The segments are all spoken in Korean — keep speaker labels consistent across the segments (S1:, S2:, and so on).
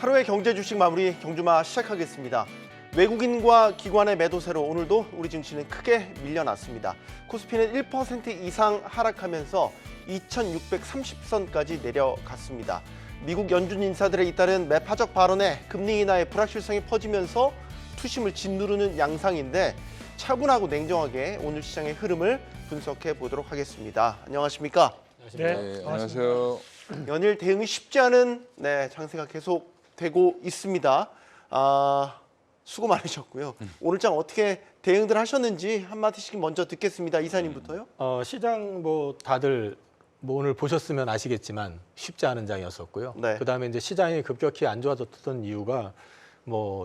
S1: 하루의 경제 주식 마무리 경주마 시작하겠습니다. 외국인과 기관의 매도세로 오늘도 우리 증시는 크게 밀려났습니다. 코스피는 1% 이상 하락하면서 2630선까지 내려갔습니다. 미국 연준 인사들에 잇따른 매파적 발언에 금리 인하의 불확실성이 퍼지면서 투심을 짓누르는 양상인데 차분하고 냉정하게 오늘 시장의 흐름을 분석해 보도록 하겠습니다. 안녕하십니까?
S2: 네, 안녕하세요.
S1: 연일 대응이 쉽지 않은 장세가 계속되고 있습니다. 수고 많으셨고요. 오늘 장 어떻게 대응들 하셨는지 한마디씩 먼저 듣겠습니다. 이사님부터요.
S3: 시장 다들 오늘 보셨으면 아시겠지만 쉽지 않은 장이었었고요.
S1: 네.
S3: 그다음에 이제 시장이 급격히 안 좋아졌던 이유가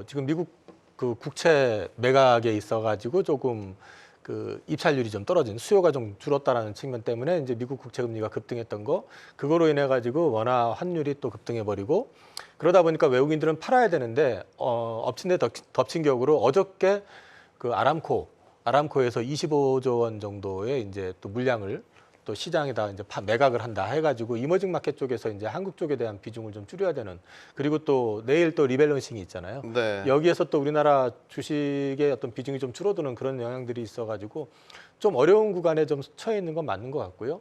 S3: 지금 미국 그 국채 매각에 있어가지고 조금 그 입찰률이 좀 떨어진 수요가 좀 줄었다라는 측면 때문에 이제 미국 국채 금리가 급등했던 그거로 인해 가지고 원화 환율이 또 급등해 버리고 그러다 보니까 외국인들은 팔아야 되는데 엎친 데 덮친 격으로 어저께 그 아람코에서 25조 원 정도의 이제 또 물량을 또 시장에다 이제 매각을 한다 해가지고 이머징 마켓 쪽에서 이제 한국 쪽에 대한 비중을 좀 줄여야 되는, 그리고 또 내일 또 리밸런싱이 있잖아요.
S1: 네.
S3: 여기에서 또 우리나라 주식의 어떤 비중이 좀 줄어드는 그런 영향들이 있어가지고 좀 어려운 구간에 좀 처해 있는 건 맞는 것 같고요.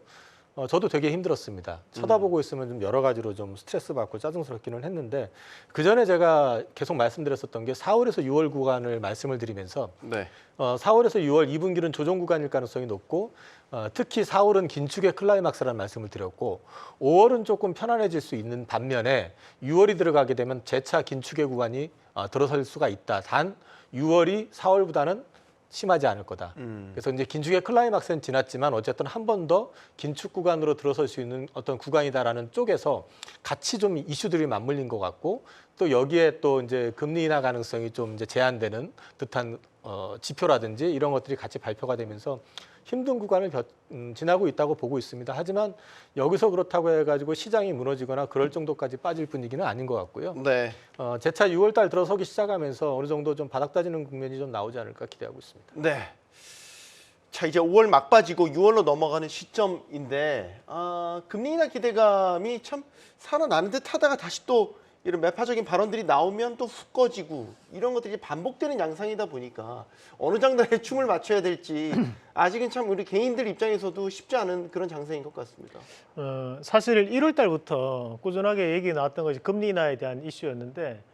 S3: 저도 되게 힘들었습니다. 쳐다보고 있으면 좀 여러 가지로 좀 스트레스 받고 짜증스럽기는 했는데, 그 전에 제가 계속 말씀드렸었던 게 4월에서 6월 구간을 말씀을 드리면서
S1: 네.
S3: 4월에서 6월 2분기는 조정 구간일 가능성이 높고, 특히 4월은 긴축의 클라이막스라는 말씀을 드렸고, 5월은 조금 편안해질 수 있는 반면에 6월이 들어가게 되면 재차 긴축의 구간이 들어설 수가 있다. 단 6월이 4월보다는 심하지 않을 거다. 그래서 이제 긴축의 클라이막스는 지났지만 어쨌든 한 번 더 긴축 구간으로 들어설 수 있는 어떤 구간이다라는 쪽에서 같이 좀 이슈들이 맞물린 것 같고, 또 여기에 또 이제 금리 인하 가능성이 좀 이제 제한되는 듯한 지표라든지 이런 것들이 같이 발표가 되면서 힘든 구간을 지나고 있다고 보고 있습니다. 하지만 여기서 그렇다고 해가지고 시장이 무너지거나 그럴 정도까지 빠질 분위기는 아닌 것 같고요.
S1: 네.
S3: 재차 6월 달 들어서기 시작하면서 어느 정도 좀 바닥 다지는 국면이 좀 나오지 않을까 기대하고 있습니다.
S1: 네. 자, 이제 5월 막바지고 6월로 넘어가는 시점인데 금리 인하 기대감이 참 살아나는 듯 하다가 다시 또 이런 매파적인 발언들이 나오면 또 훅 꺼지고 이런 것들이 반복되는 양상이다 보니까 어느 장단에 춤을 맞춰야 될지 아직은 참 우리 개인들 입장에서도 쉽지 않은 그런 장세인 것 같습니다.
S2: 사실 1월 달부터 꾸준하게 얘기 나왔던 것이 금리 인하에 대한 이슈였는데,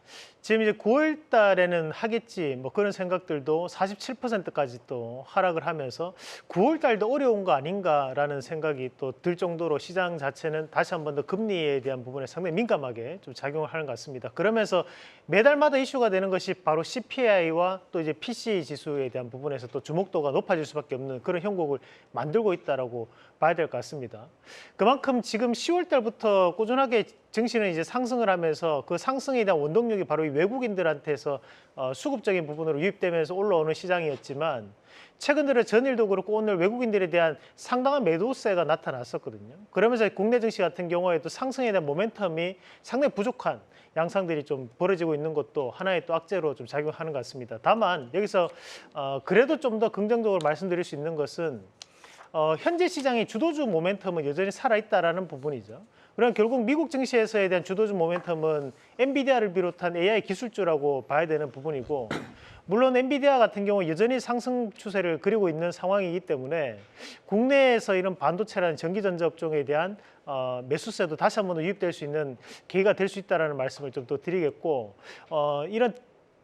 S2: 지금 이제 9월 달에는 하겠지 그런 생각들도 47%까지 또 하락을 하면서 9월 달도 어려운 거 아닌가라는 생각이 또 들 정도로 시장 자체는 다시 한 번 더 금리에 대한 부분에 상당히 민감하게 좀 작용을 하는 것 같습니다. 그러면서 매달마다 이슈가 되는 것이 바로 CPI와 또 이제 PCE 지수에 대한 부분에서 또 주목도가 높아질 수밖에 없는 그런 형국을 만들고 있다라고 봐야 될 것 같습니다. 그만큼 지금 10월 달부터 꾸준하게 증시는 이제 상승을 하면서 그 상승에 대한 원동력이 바로 이 외국인들한테서 수급적인 부분으로 유입되면서 올라오는 시장이었지만, 최근 들어 전일도 그렇고 오늘 외국인들에 대한 상당한 매도세가 나타났었거든요. 그러면서 국내 증시 같은 경우에도 상승에 대한 모멘텀이 상당히 부족한 양상들이 좀 벌어지고 있는 것도 하나의 또 악재로 좀 작용하는 것 같습니다. 다만 여기서 그래도 좀 더 긍정적으로 말씀드릴 수 있는 것은 현재 시장의 주도주 모멘텀은 여전히 살아있다라는 부분이죠. 그럼 결국 미국 증시에서에 대한 주도주 모멘텀은 엔비디아를 비롯한 AI 기술주라고 봐야 되는 부분이고, 물론 엔비디아 같은 경우 여전히 상승 추세를 그리고 있는 상황이기 때문에 국내에서 이런 반도체라는 전기전자 업종에 대한 매수세도 다시 한 번 더 유입될 수 있는 계기가 될 수 있다는 말씀을 좀 더 드리겠고, 이런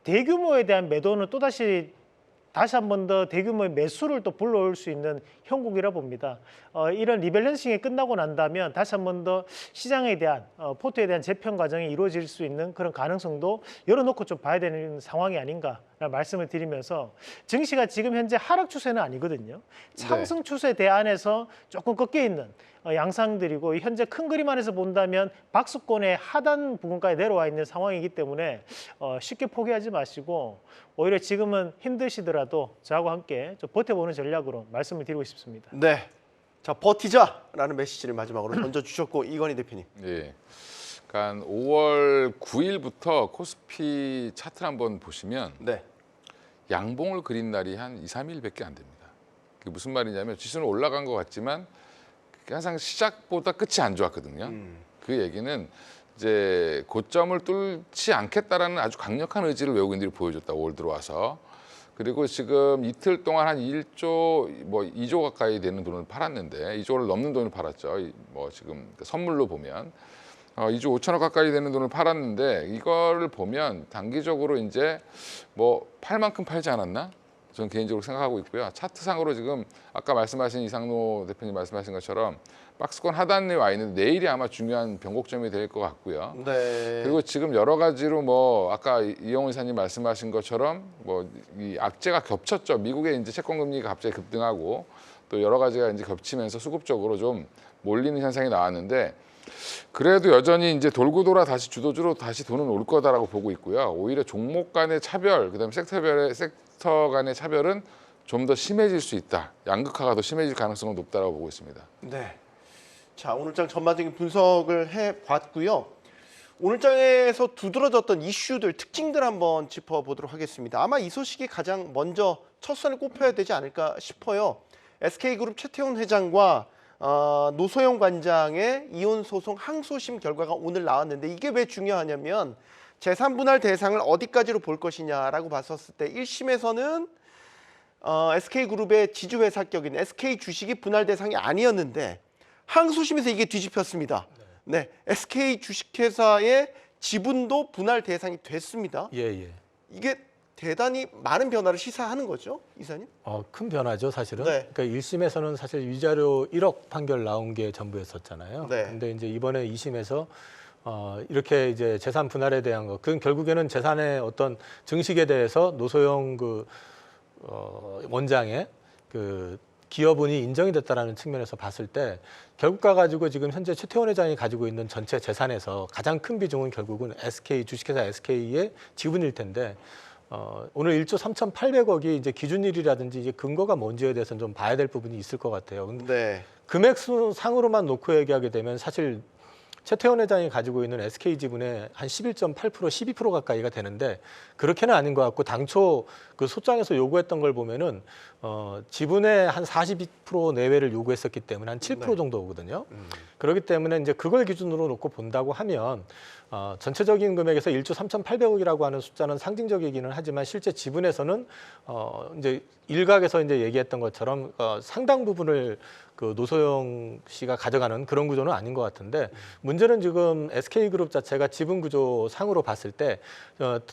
S2: 대규모에 대한 매도는 또다시 한 번 더 대규모의 매수를 또 불러올 수 있는 형국이라 봅니다. 이런 리밸런싱이 끝나고 난다면 다시 한 번 더 시장에 대한 포트에 대한 재편 과정이 이루어질 수 있는 그런 가능성도 열어놓고 좀 봐야 되는 상황이 아닌가라는 말씀을 드리면서, 증시가 지금 현재 하락 추세는 아니거든요. 상승 추세 대안에서 조금 꺾여 있는 양상들이고, 현재 큰 그림 안에서 본다면 박스권의 하단 부분까지 내려와 있는 상황이기 때문에 쉽게 포기하지 마시고 오히려 지금은 힘드시더라도 저하고 함께 좀 버텨보는 전략으로 말씀을 드리고 싶습니다.
S1: 네. 자, 버티자라는 메시지를 마지막으로 던져주셨고, 이건희 대표님.
S4: 예. 그러니까 5월 9일부터 코스피 차트를 한번 보시면
S1: 네.
S4: 양봉을 그린 날이 한 2, 3일밖에 안 됩니다. 그게 무슨 말이냐면 지수는 올라간 것 같지만 항상 시작보다 끝이 안 좋았거든요. 그 얘기는 이제 고점을 뚫지 않겠다라는 아주 강력한 의지를 외국인들이 보여줬다. 5월 들어와서. 그리고 지금 이틀 동안 한 1조 뭐 2조 가까이 되는 돈을 팔았는데 2조를 넘는 돈을 팔았죠. 뭐 지금 선물로 보면 2조 5천억 가까이 되는 돈을 팔았는데 이거를 보면 단기적으로 이제 뭐 팔 만큼 팔지 않았나? 저는 개인적으로 생각하고 있고요. 차트상으로 지금 아까 말씀하신 이상노 대표님 말씀하신 것처럼 박스권 하단에 와 있는데 내일이 아마 중요한 변곡점이 될 것 같고요.
S1: 네.
S4: 그리고 지금 여러 가지로 뭐 아까 이영훈 이사님 말씀하신 것처럼 뭐 이 악재가 겹쳤죠. 미국의 이제 채권 금리가 갑자기 급등하고 또 여러 가지가 이제 겹치면서 수급적으로 좀 몰리는 현상이 나왔는데 그래도 여전히 이제 돌고 돌아 다시 주도주로 다시 돈은 올 거다라고 보고 있고요. 오히려 종목 간의 차별, 그다음에 섹터 간의 차별은 좀 더 심해질 수 있다. 양극화가 더 심해질 가능성은 높다라고 보고 있습니다.
S1: 네. 자, 오늘장 전반적인 분석을 해봤고요. 오늘장에서 두드러졌던 이슈들, 특징들 한번 짚어보도록 하겠습니다. 아마 이 소식이 가장 먼저 첫 선에 꼽혀야 되지 않을까 싶어요. SK그룹 최태원 회장과 노소영 관장의 이혼 소송 항소심 결과가 오늘 나왔는데 이게 왜 중요하냐면 재산 분할 대상을 어디까지로 볼 것이냐라고 봤었을 때 1심에서는 SK그룹의 지주회사격인 SK 주식이 분할 대상이 아니었는데 항소심에서 이게 뒤집혔습니다. 네, SK 주식회사의 지분도 분할 대상이 됐습니다.
S3: 예.
S1: 이게 대단히 많은 변화를 시사하는 거죠, 이사님?
S3: 큰 변화죠, 사실은.
S1: 네.
S3: 그러니까 1심에서는 사실 위자료 1억 판결 나온 게 전부였었잖아요.
S1: 네.
S3: 근데 이제 이번에 2심에서 이렇게 이제 재산 분할에 대한 거, 그건 결국에는 재산의 어떤 증식에 대해서 노소영 원장의 기여분이 인정이 됐다라는 측면에서 봤을 때 결국 가지고 지금 현재 최태원 회장이 가지고 있는 전체 재산에서 가장 큰 비중은 결국은 SK 주식회사 SK의 지분일 텐데 오늘 1조 3,800억이 이제 기준일이라든지 이제 근거가 뭔지에 대해서는 좀 봐야 될 부분이 있을 것 같아요. 근데
S1: 네.
S3: 금액 상으로만 놓고 얘기하게 되면 사실 최태원 회장이 가지고 있는 SK 지분의 한 11.8%, 12% 가까이가 되는데 그렇게는 아닌 것 같고 당초 그 소장에서 요구했던 걸 보면은 지분의 한 42% 내외를 요구했었기 때문에 한 7% 정도 오거든요. 그렇기 때문에 이제 그걸 기준으로 놓고 본다고 하면 전체적인 금액에서 1조 3,800억이라고 하는 숫자는 상징적이기는 하지만 실제 지분에서는 이제 일각에서 이제 얘기했던 것처럼 상당 부분을 그 노소영 씨가 가져가는 그런 구조는 아닌 것 같은데 문제는 지금 SK그룹 자체가 지분 구조 상으로 봤을 때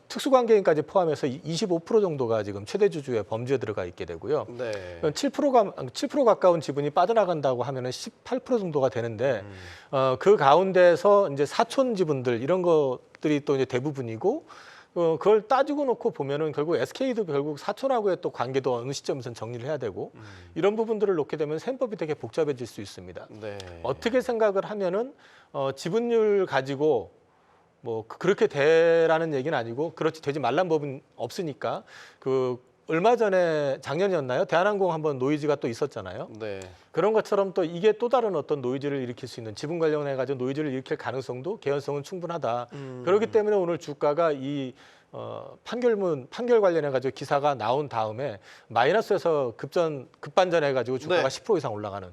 S3: 특수관계인까지 포함해서 25% 정도가 지금 최대 주주의 범주에 들어가 있게 되고요.
S1: 네.
S3: 7% 가까운 지분이 빠져나간다고 하면은 18% 정도가 되는데 그 가운데서 이제 사촌 지분들 이런 것들이 또 이제 대부분이고 그걸 따지고 놓고 보면은 결국 SK도 결국 사촌하고의 또 관계도 어느 시점에서 정리를 해야 되고 이런 부분들을 놓게 되면 셈법이 되게 복잡해질 수 있습니다.
S1: 네.
S3: 어떻게 생각을 하면은 지분율 가지고 뭐 그렇게 되라는 얘기는 아니고 그렇지 되지 말란 법은 없으니까 얼마 전에 작년이었나요? 대한항공 한번 노이즈가 또 있었잖아요.
S1: 네.
S3: 그런 것처럼 또 이게 또 다른 어떤 노이즈를 일으킬 수 있는 지분 관련해 가지고 노이즈를 일으킬 가능성도 개연성은 충분하다. 그렇기 때문에 오늘 주가가 이 판결 관련해 가지고 기사가 나온 다음에 마이너스에서 급반전해 가지고 주가가
S1: 네.
S3: 10% 이상 올라가는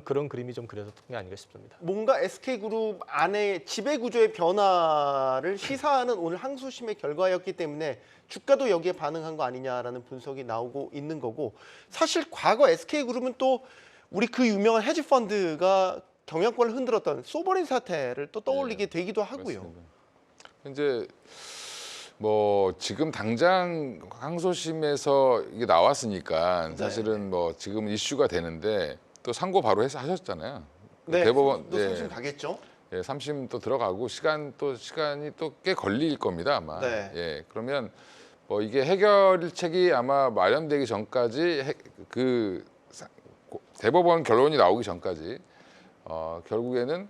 S3: 그런 그림이 좀 그려졌던 게 아닌가 싶습니다.
S1: 뭔가 SK그룹 안에 지배 구조의 변화를 시사하는 오늘 항소심의 결과였기 때문에 주가도 여기에 반응한 거 아니냐라는 분석이 나오고 있는 거고 사실 과거 SK그룹은 또 우리 그 유명한 헤지펀드가 경영권을 흔들었던 소버린 사태를 또 떠올리게 되기도 하고요.
S4: 맞습니다. 이제 뭐 지금 당장 항소심에서 이게 나왔으니까 사실은 뭐 지금 이슈가 되는데 또 선고 바로 하셨잖아요.
S1: 네.
S4: 대법원
S1: 또 삼심 가겠죠?
S4: 예, 3심 또 들어가고 시간이 또 꽤 걸릴 겁니다 아마.
S1: 네.
S4: 예, 그러면 뭐 이게 해결책이 아마 마련되기 전까지 대법원 결론이 나오기 전까지 결국에는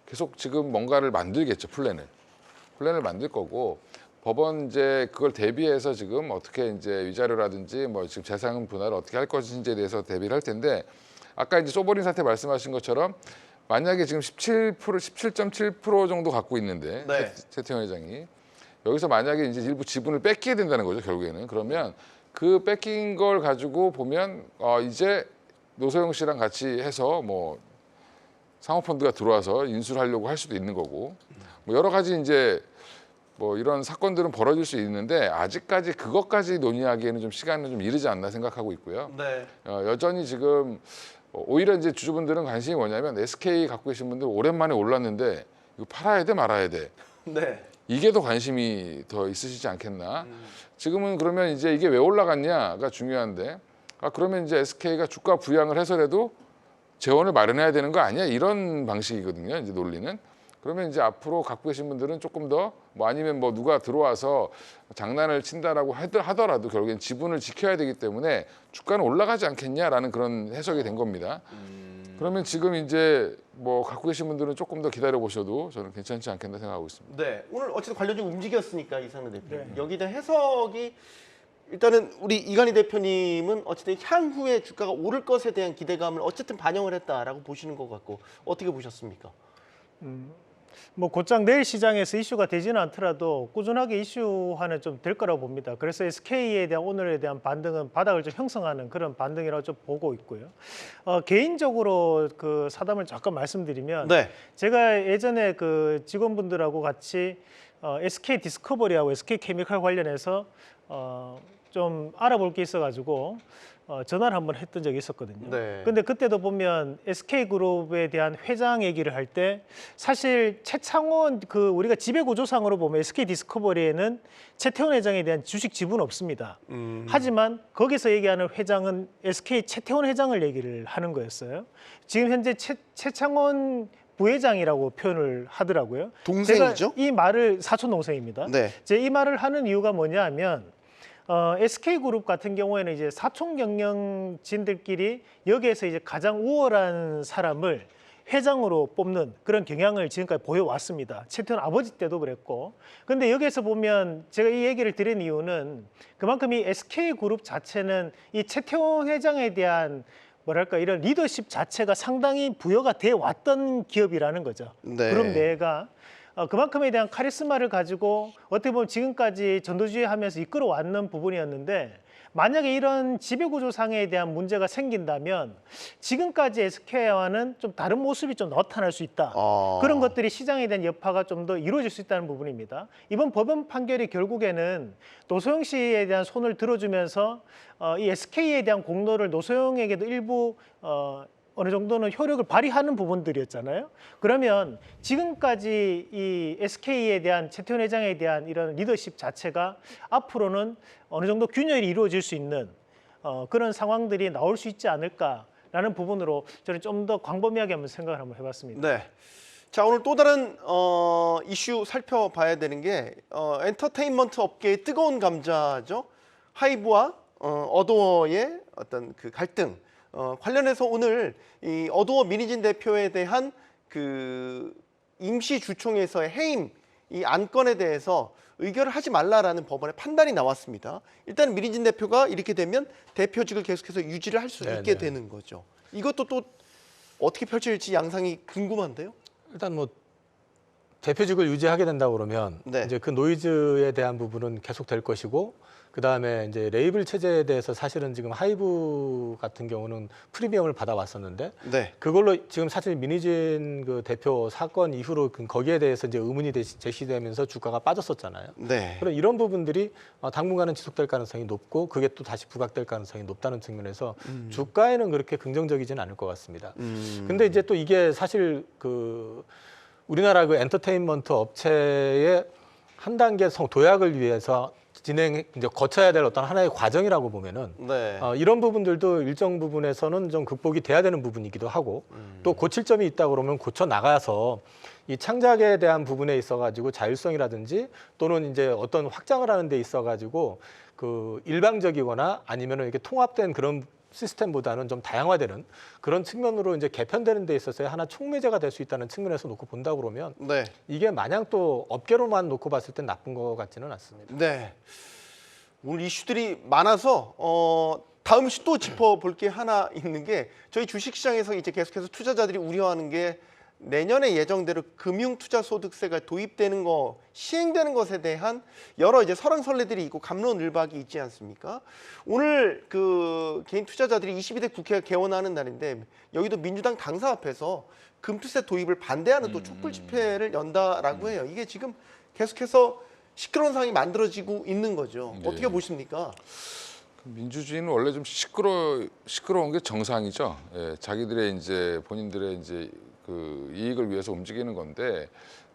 S4: 계속 지금 뭔가를 만들겠죠 플랜을 만들 거고 법원 이제 그걸 대비해서 지금 어떻게 이제 위자료라든지 뭐 지금 재산 분할을 어떻게 할 것인지에 대해서 대비를 할 텐데 아까 이제 소버린 사태 말씀하신 것처럼 만약에 지금 17.7% 정도 갖고 있는데
S1: 네.
S4: 최태원 회장이 여기서 만약에 이제 일부 지분을 뺏기게 된다는 거죠 결국에는 그러면 그 뺏긴 걸 가지고 보면 이제 노소영 씨랑 같이 해서 뭐 사모펀드가 들어와서 인수를 하려고 할 수도 있는 거고 뭐 여러 가지 이제 뭐 이런 사건들은 벌어질 수 있는데 아직까지 그것까지 논의하기에는 좀 시간은 좀 이르지 않나 생각하고 있고요.
S1: 네.
S4: 여전히 지금 오히려 이제 주주분들은 관심이 뭐냐면 SK 갖고 계신 분들 오랜만에 올랐는데 이거 팔아야 돼 말아야 돼.
S1: 네.
S4: 이게 더 관심이 더 있으시지 않겠나. 지금은 그러면 이제 이게 왜 올라갔냐가 중요한데 그러면 이제 SK가 주가 부양을 해서라도 재원을 마련해야 되는 거 아니야? 이런 방식이거든요. 이제 논리는. 그러면 이제 앞으로 갖고 계신 분들은 조금 더 뭐 아니면 뭐 누가 들어와서 장난을 친다라고 하더라도 결국엔 지분을 지켜야 되기 때문에 주가는 올라가지 않겠냐라는 그런 해석이 된 겁니다. 그러면 지금 이제 뭐 갖고 계신 분들은 조금 더 기다려 보셔도 저는 괜찮지 않겠나 생각하고 있습니다.
S1: 네. 오늘 어쨌든 관련주가 움직였으니까 이상민 대표님.
S2: 네.
S1: 여기에 대한 해석이 일단은 우리 이관희 대표님은 어쨌든 향후에 주가가 오를 것에 대한 기대감을 어쨌든 반영을 했다라고 보시는 것 같고 어떻게 보셨습니까?
S2: 뭐 곧장 내일 시장에서 이슈가 되지는 않더라도 꾸준하게 이슈화는 좀 될 거라고 봅니다. 그래서 SK에 대한 오늘에 대한 반등은 바닥을 좀 형성하는 그런 반등이라고 좀 보고 있고요. 개인적으로 그 사담을 잠깐 말씀드리면
S1: 네.
S2: 제가 예전에 그 직원분들하고 같이 SK 디스커버리하고 SK 케미칼 관련해서 좀 알아볼 게 있어가지고 전화를 한번 했던 적이 있었거든요.
S1: 네.
S2: 근데 그때도 보면 SK그룹에 대한 회장 얘기를 할 때 사실 최창원 그 우리가 지배구조상으로 보면 SK 디스커버리에는 최태원 회장에 대한 주식 지분은 없습니다. 하지만 거기서 얘기하는 회장은 SK 최태원 회장을 얘기를 하는 거였어요. 지금 현재 최창원 부회장이라고 표현을 하더라고요.
S1: 동생이죠?
S2: 제가 이 말을 사촌 동생입니다.
S1: 네.
S2: 제가 이 말을 하는 이유가 뭐냐면 SK그룹 같은 경우에는 이제 사촌 경영진들끼리 여기에서 이제 가장 우월한 사람을 회장으로 뽑는 그런 경향을 지금까지 보여왔습니다. 최태원 아버지 때도 그랬고. 근데 여기에서 보면 제가 이 얘기를 드린 이유는 그만큼 이 SK그룹 자체는 이 최태원 회장에 대한 뭐랄까 이런 리더십 자체가 상당히 부여가 돼 왔던 기업이라는 거죠.
S1: 네.
S2: 그룹 내가 그만큼에 대한 카리스마를 가지고 어떻게 보면 지금까지 전도주의 하면서 이끌어왔는 부분이었는데 만약에 이런 지배구조상에 대한 문제가 생긴다면 지금까지 SK와는 좀 다른 모습이 좀 나타날 수 있다. 그런 것들이 시장에 대한 여파가 좀 더 이루어질 수 있다는 부분입니다. 이번 법원 판결이 결국에는 노소영 씨에 대한 손을 들어주면서 이 SK에 대한 공로를 노소영에게도 일부 어느 정도는 효력을 발휘하는 부분들이었잖아요. 그러면 지금까지 이 SK에 대한 최태원 회장에 대한 이런 리더십 자체가 앞으로는 어느 정도 균열이 이루어질 수 있는 그런 상황들이 나올 수 있지 않을까라는 부분으로 저는 좀 더 광범위하게 한번 생각을 한번 해봤습니다.
S1: 네. 자, 오늘 또 다른 이슈 살펴봐야 되는 게 엔터테인먼트 업계의 뜨거운 감자죠. 하이브와 어도어의 어떤 그 갈등 관련해서 오늘 이 어도어 민희진 대표에 대한 그 임시 주총에서의 해임 이 안건에 대해서 의결을 하지 말라라는 법원의 판단이 나왔습니다. 일단 민희진 대표가 이렇게 되면 대표직을 계속해서 유지를 할 수 있게 되는 거죠. 이것도 또 어떻게 펼쳐질지 양상이 궁금한데요.
S3: 일단 뭐 대표직을 유지하게 된다 그러면
S1: 네.
S3: 이제 그 노이즈에 대한 부분은 계속 될 것이고 그다음에 이제 레이블 체제에 대해서 사실은 지금 하이브 같은 경우는 프리미엄을 받아왔었는데
S1: 네.
S3: 그걸로 지금 사실 민희진 그 대표 사건 이후로 거기에 대해서 이제 의문이 제시되면서 주가가 빠졌었잖아요.
S1: 네.
S3: 그런 이런 부분들이 당분간은 지속될 가능성이 높고 그게 또 다시 부각될 가능성이 높다는 측면에서 주가에는 그렇게 긍정적이지는 않을 것 같습니다. 근데 이제 또 이게 사실 그 우리나라 그 엔터테인먼트 업체의 한 단계 도약을 위해서 이제 거쳐야 될 어떤 하나의 과정이라고 보면은
S1: 네.
S3: 이런 부분들도 일정 부분에서는 좀 극복이 돼야 되는 부분이기도 하고 또 고칠 점이 있다 그러면 고쳐 나가서 이 창작에 대한 부분에 있어 가지고 자율성이라든지 또는 이제 어떤 확장을 하는 데 있어 가지고 그 일방적이거나 아니면은 이렇게 통합된 그런 시스템보다는 좀 다양화되는 그런 측면으로 이제 개편되는 데 있어서의 하나 촉매제가 될 수 있다는 측면에서 놓고 본다 그러면
S1: 네.
S3: 이게 마냥 또 업계로만 놓고 봤을 땐 나쁜 것 같지는 않습니다.
S1: 네. 오늘 이슈들이 많아서 다음 또 짚어볼 게 하나 있는 게 저희 주식시장에서 이제 계속해서 투자자들이 우려하는 게 내년에 예정대로 금융투자소득세가 도입되는 거 시행되는 것에 대한 여러 이제 설왕설래들이 있고 갑론을박이 있지 않습니까? 오늘 그 개인 투자자들이 22대 국회가 개원하는 날인데 여기도 민주당 당사 앞에서 금투세 도입을 반대하는 또 촛불 집회를 연다라고 해요. 이게 지금 계속해서 시끄러운 상황이 만들어지고 있는 거죠.
S4: 네.
S1: 어떻게 보십니까?
S4: 민주주의는 원래 좀 시끄러운 게 정상이죠. 예, 자기들의 이제 본인들의 이제 그 이익을 위해서 움직이는 건데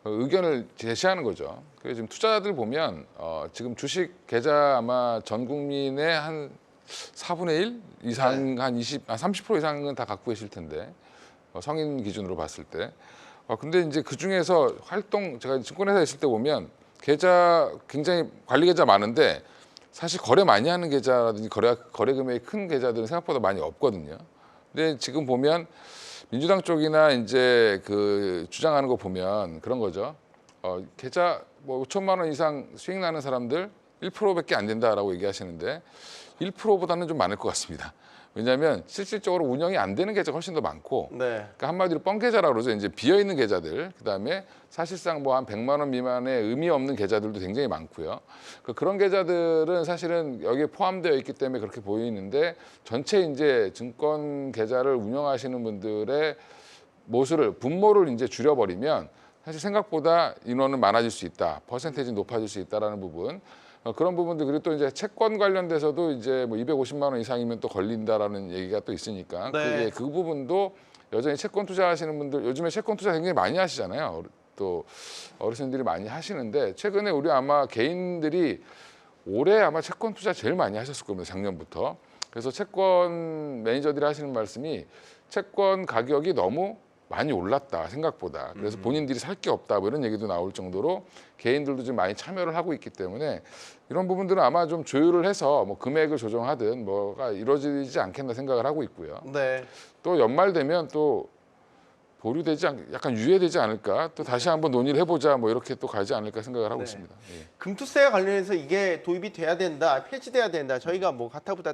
S4: 의견을 제시하는 거죠. 그래서 지금 투자자들 보면 지금 주식 계좌 아마 전 국민의 한 4분의 1 이상 한 30% 이상은 다 갖고 계실 텐데 성인 기준으로 봤을 때. 근데 이제 그 중에서 제가 증권회사에 있을 때 보면 계좌 굉장히 관리 계좌 많은데 사실 거래 많이 하는 계좌라든지 거래 금액이 큰 계좌들은 생각보다 많이 없거든요. 근데 지금 보면 민주당 쪽이나 이제 그 주장하는 거 보면 그런 거죠. 계좌 뭐 5천만 원 이상 수익 나는 사람들 1%밖에 안 된다라고 얘기하시는데 1%보다는 좀 많을 것 같습니다. 왜냐하면 실질적으로 운영이 안 되는 계좌가 훨씬 더 많고,
S1: 네.
S4: 그러니까 한마디로 뻥 계좌라고 그러죠. 이제 비어 있는 계좌들, 그다음에 사실상 뭐 한 100만 원 미만의 의미 없는 계좌들도 굉장히 많고요. 그런 계좌들은 사실은 여기에 포함되어 있기 때문에 그렇게 보이는데 전체 이제 증권 계좌를 운영하시는 분들의 분모를 이제 줄여버리면 사실 생각보다 인원은 많아질 수 있다, 퍼센테이지 높아질 수 있다라는 부분. 그런 부분들, 그리고 또 이제 채권 관련돼서도 이제 뭐 250만 원 이상이면 또 걸린다라는 얘기가 또 있으니까
S1: 네.
S4: 그 부분도 여전히 채권 투자하시는 분들, 요즘에 채권 투자 굉장히 많이 하시잖아요. 또 어르신들이 많이 하시는데 최근에 우리 아마 개인들이 올해 아마 채권 투자 제일 많이 하셨을 겁니다. 작년부터. 그래서 채권 매니저들이 하시는 말씀이 채권 가격이 너무 많이 올랐다, 생각보다. 그래서 본인들이 살 게 없다, 뭐 이런 얘기도 나올 정도로 개인들도 좀 많이 참여를 하고 있기 때문에 이런 부분들은 아마 좀 조율을 해서 뭐 금액을 조정하든 뭐가 이루어지지 않겠나 생각을 하고 있고요.
S1: 네.
S4: 또 연말 되면 또 약간 유예되지 않을까, 또 다시 한번 논의를 해보자, 뭐 이렇게 또 가지 않을까 생각을 하고
S1: 네.
S4: 있습니다. 예.
S1: 금투세와 관련해서 이게 도입이 돼야 된다, 폐지돼야 된다. 저희가 뭐 가타부타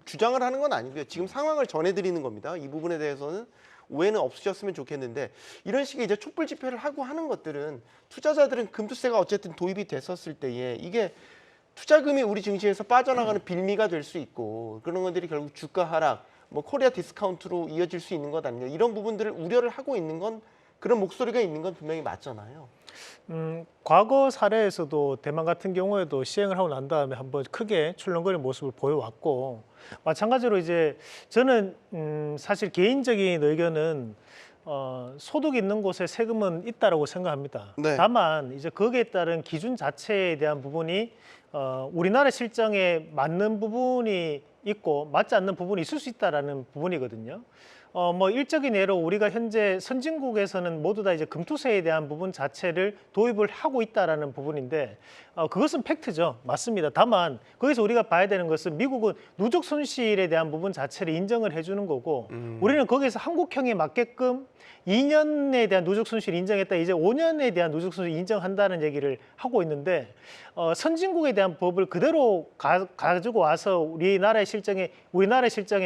S1: 주장을 하는 건 아니고요. 지금 상황을 전해드리는 겁니다. 이 부분에 대해서는 오해는 없으셨으면 좋겠는데, 이런 식의 이제 촛불 집회를 하고 하는 것들은 투자자들은 금투세가 어쨌든 도입이 됐었을 때에 이게 투자금이 우리 증시에서 빠져나가는 빌미가 될 수 있고, 그런 것들이 결국 주가 하락, 뭐 코리아 디스카운트로 이어질 수 있는 것 아니냐, 이런 부분들을 우려를 하고 있는 건, 그런 목소리가 있는 건 분명히 맞잖아요.
S2: 과거 사례에서도 대만 같은 경우에도 시행을 하고 난 다음에 한번 크게 출렁거리는 모습을 보여왔고, 마찬가지로 이제 저는 사실 개인적인 의견은 소득 있는 곳에 세금은 있다라고 생각합니다.
S1: 네.
S2: 다만 이제 거기에 따른 기준 자체에 대한 부분이 우리나라 실정에 맞는 부분이 있고 맞지 않는 부분이 있을 수 있다라는 부분이거든요. 뭐 일적인 예로 우리가 현재 선진국에서는 모두 다 이제 금투세에 대한 부분 자체를 도입을 하고 있다라는 부분인데, 그것은 팩트죠. 맞습니다. 다만 거기서 우리가 봐야 되는 것은 미국은 누적 손실에 대한 부분 자체를 인정을 해주는 거고, 우리는 거기에서 한국형에 맞게끔 2년에 대한 누적 손실 인정했다, 이제 5년에 대한 누적 손실 인정한다는 얘기를 하고 있는데, 선진국에 대한 법을 그대로 가지고 와서 우리나라의 실정에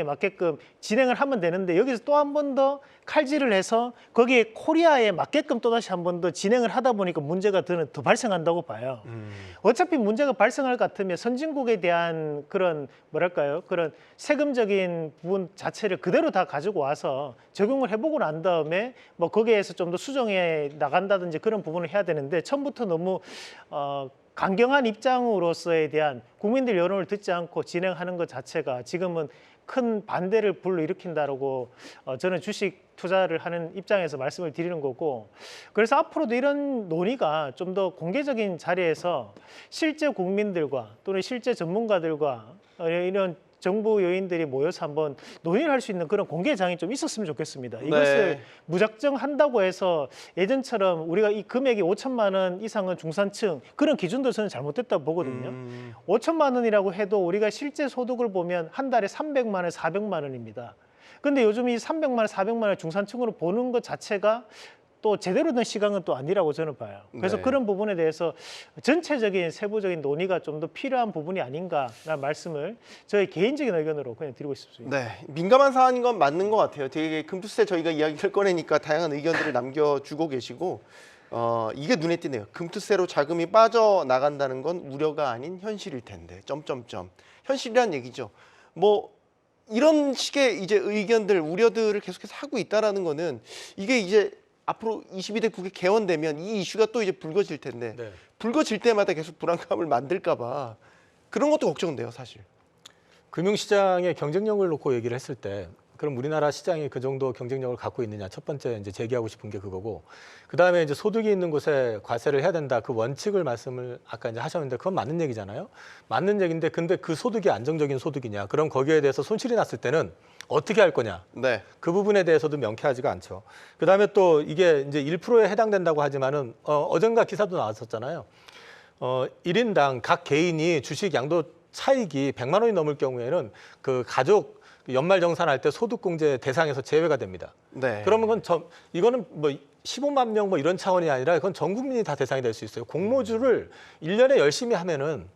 S2: 맞게끔 진행을 하면 되는데, 여기서 또 한 번 더 칼질을 해서 거기에 코리아에 맞게끔 또 다시 한 번 더 진행을 하다 보니까 문제가 더 발생한다고 봐요. 어차피 문제가 발생할 것 같으면 선진국에 대한 그런 그런 세금적인 부분 자체를 그대로 다 가지고 와서 적용을 해보고 난 다음에 뭐 거기에서 좀 더 수정해 나간다든지 그런 부분을 해야 되는데, 처음부터 너무 강경한 입장으로서에 대한 국민들 여론을 듣지 않고 진행하는 것 자체가 지금은 큰 반대를 불러일으킨다라고 저는 주식 투자를 하는 입장에서 말씀을 드리는 거고, 그래서 앞으로도 이런 논의가 좀 더 공개적인 자리에서 실제 국민들과 또는 실제 전문가들과 이런 정부 요인들이 모여서 한번 논의를 할 수 있는 그런 공개장이 좀 있었으면 좋겠습니다. 이것을 무작정 한다고 해서 예전처럼 우리가 이 금액이 5천만 원 이상은 중산층, 그런 기준도 저는 잘못됐다고 보거든요. 5천만 원이라고 해도 우리가 실제 소득을 보면 한 달에 300만 원, 400만 원입니다. 근데 요즘 이 300만 원, 400만 원 중산층으로 보는 것 자체가 또 제대로 된 시각은 또 아니라고 저는 봐요. 그래서
S1: 네.
S2: 그런 부분에 대해서 전체적인 세부적인 논의가 좀 더 필요한 부분이 아닌가라는 말씀을 저희 개인적인 의견으로 그냥 드리고 싶습니다.
S1: 네, 민감한 사안인 건 맞는 것 같아요. 되게 금투세 저희가 이야기를 꺼내니까 다양한 의견들을 남겨주고 계시고 이게 눈에 띄네요. 금투세로 자금이 빠져나간다는 건 우려가 아닌 현실일 텐데. 점점점. 현실이란 얘기죠. 뭐 이런 식의 이제 의견들, 우려들을 계속해서 하고 있다라는 거는 이게 이제 앞으로 22대 국회 개원되면 이 이슈가 또 이제 불거질 텐데
S3: 네.
S1: 불거질 때마다 계속 불안감을 만들까 봐 그런 것도 걱정돼요, 사실.
S3: 금융시장의 경쟁력을 놓고 얘기를 했을 때 그럼 우리나라 시장이 그 정도 경쟁력을 갖고 있느냐 첫 번째 이제 제기하고 싶은 게 그거고 그다음에 이제 소득이 있는 곳에 과세를 해야 된다 그 원칙을 말씀을 아까 이제 하셨는데 그건 맞는 얘기잖아요. 맞는 얘기인데 근데 그 소득이 안정적인 소득이냐 그럼 거기에 대해서 손실이 났을 때는 어떻게 할 거냐
S1: 네.
S3: 그 부분에 대해서도 명쾌하지가 않죠. 그다음에 또 이게 이제 1%에 해당된다고 하지만은 어젠가 기사도 나왔었잖아요. 1인당 각 개인이 주식 양도 차익이 100만 원이 넘을 경우에는 그 가족 연말정산할 때 소득공제 대상에서 제외가 됩니다.
S1: 네.
S3: 그러면 이거는 뭐 15만 명 뭐 이런 차원이 아니라 그건 전 국민이 다 대상이 될 수 있어요. 공모주를 1년에 열심히 하면은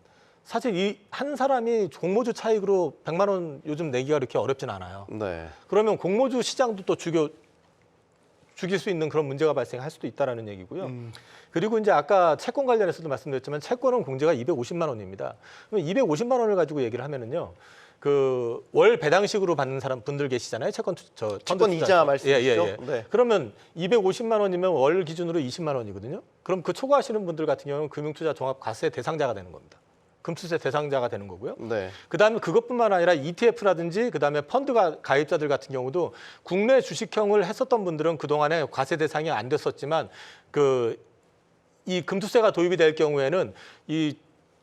S3: 사실 이 한 사람이 공모주 차익으로 100만 원 요즘 내기가 그렇게 어렵진 않아요.
S1: 네.
S3: 그러면 공모주 시장도 또 죽일 수 있는 그런 문제가 발생할 수도 있다라는 얘기고요. 그리고 이제 아까 채권 관련해서도 말씀드렸지만 채권은 공제가 250만 원입니다. 그럼 250만 원을 가지고 얘기를 하면은요. 그 월 배당식으로 받는 사람 분들 계시잖아요. 채권
S1: 이자 말씀이시죠?
S3: 예.
S1: 네.
S3: 그러면 250만 원이면 월 기준으로 20만 원이거든요. 그럼 그 초과하시는 분들 같은 경우는 금융투자 종합과세 대상자가 되는 겁니다. 금투세 대상자가 되는 거고요.
S1: 네.
S3: 그다음에 그것뿐만 아니라 ETF라든지 그다음에 펀드가 가입자들 같은 경우도 국내 주식형을 했었던 분들은 그동안에 과세 대상이 안 됐었지만 이 금투세가 도입이 될 경우에는 이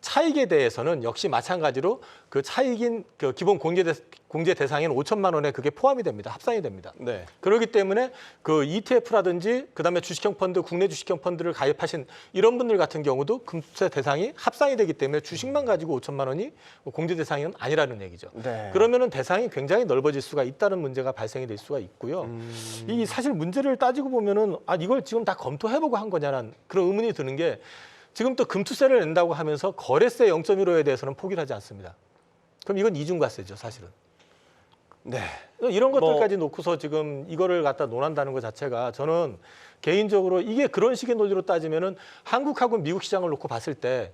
S3: 차익에 대해서는 역시 마찬가지로 그 차익인 그 기본 공제 대상인 5천만 원에 그게 포함이 됩니다. 합산이 됩니다.
S1: 네.
S3: 그렇기 때문에 그 ETF라든지 그다음에 주식형 펀드, 국내 주식형 펀드를 가입하신 이런 분들 같은 경우도 금투세 대상이 합산이 되기 때문에 주식만 가지고 5천만 원이 공제 대상은 아니라는 얘기죠.
S1: 네.
S3: 그러면은 대상이 굉장히 넓어질 수가 있다는 문제가 발생이 될 수가 있고요. 이 사실 문제를 따지고 보면은 이걸 지금 다 검토해보고 한 거냐는 그런 의문이 드는 게 지금 또 금투세를 낸다고 하면서 거래세 0.15에 대해서는 포기를 하지 않습니다. 그럼 이건 이중과세죠, 사실은.
S1: 네.
S3: 이런 것들까지 놓고서 지금 이거를 갖다 논한다는 것 자체가 저는 개인적으로 이게 그런 식의 논리로 따지면은 한국하고 미국 시장을 놓고 봤을 때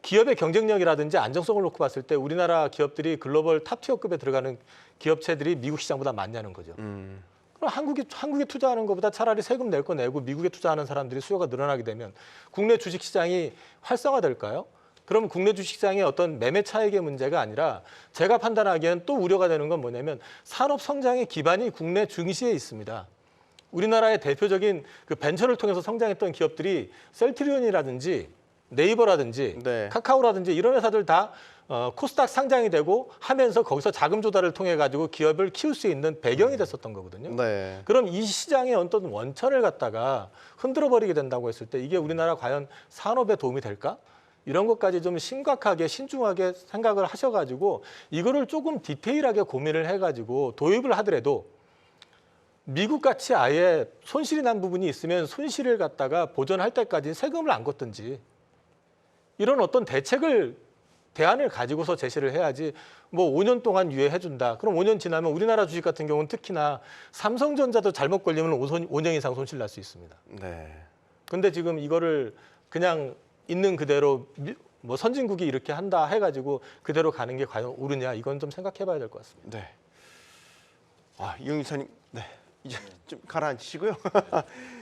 S3: 기업의 경쟁력이라든지 안정성을 놓고 봤을 때 우리나라 기업들이 글로벌 탑티어급에 들어가는 기업체들이 미국 시장보다 많냐는 거죠. 그럼 한국에 투자하는 것보다 차라리 세금 낼 거 내고 미국에 투자하는 사람들이 수요가 늘어나게 되면 국내 주식 시장이 활성화될까요? 그러면 국내 주식 시장의 어떤 매매 차익의 문제가 아니라 제가 판단하기에는 또 우려가 되는 건 뭐냐면 산업 성장의 기반이 국내 증시에 있습니다. 우리나라의 대표적인 그 벤처를 통해서 성장했던 기업들이 셀트리온이라든지 네이버라든지
S1: 네.
S3: 카카오라든지 이런 회사들 다 코스닥 상장이 되고 하면서 거기서 자금 조달을 통해 가지고 기업을 키울 수 있는 배경이 됐었던 거거든요.
S1: 네.
S3: 그럼 이 시장의 어떤 원천을 갖다가 흔들어 버리게 된다고 했을 때 이게 우리나라 과연 산업에 도움이 될까? 이런 것까지 좀 심각하게 신중하게 생각을 하셔가지고 이거를 조금 디테일하게 고민을 해가지고 도입을 하더라도 미국 같이 아예 손실이 난 부분이 있으면 손실을 갖다가 보전할 때까지 세금을 안 걷든지 이런 어떤 대안을 가지고서 제시를 해야지 뭐 5년 동안 유예해준다. 그럼 5년 지나면 우리나라 주식 같은 경우는 특히나 삼성전자도 잘못 걸리면 5년 이상 손실 날 수 있습니다.
S1: 네.
S3: 근데 지금 이거를 그냥 있는 그대로 뭐 선진국이 이렇게 한다 해가지고 그대로 가는 게 과연 옳으냐 이건 좀 생각해봐야 될 것 같습니다.
S1: 네. 이용 이사님, 네. 이제 좀 가라앉히시고요.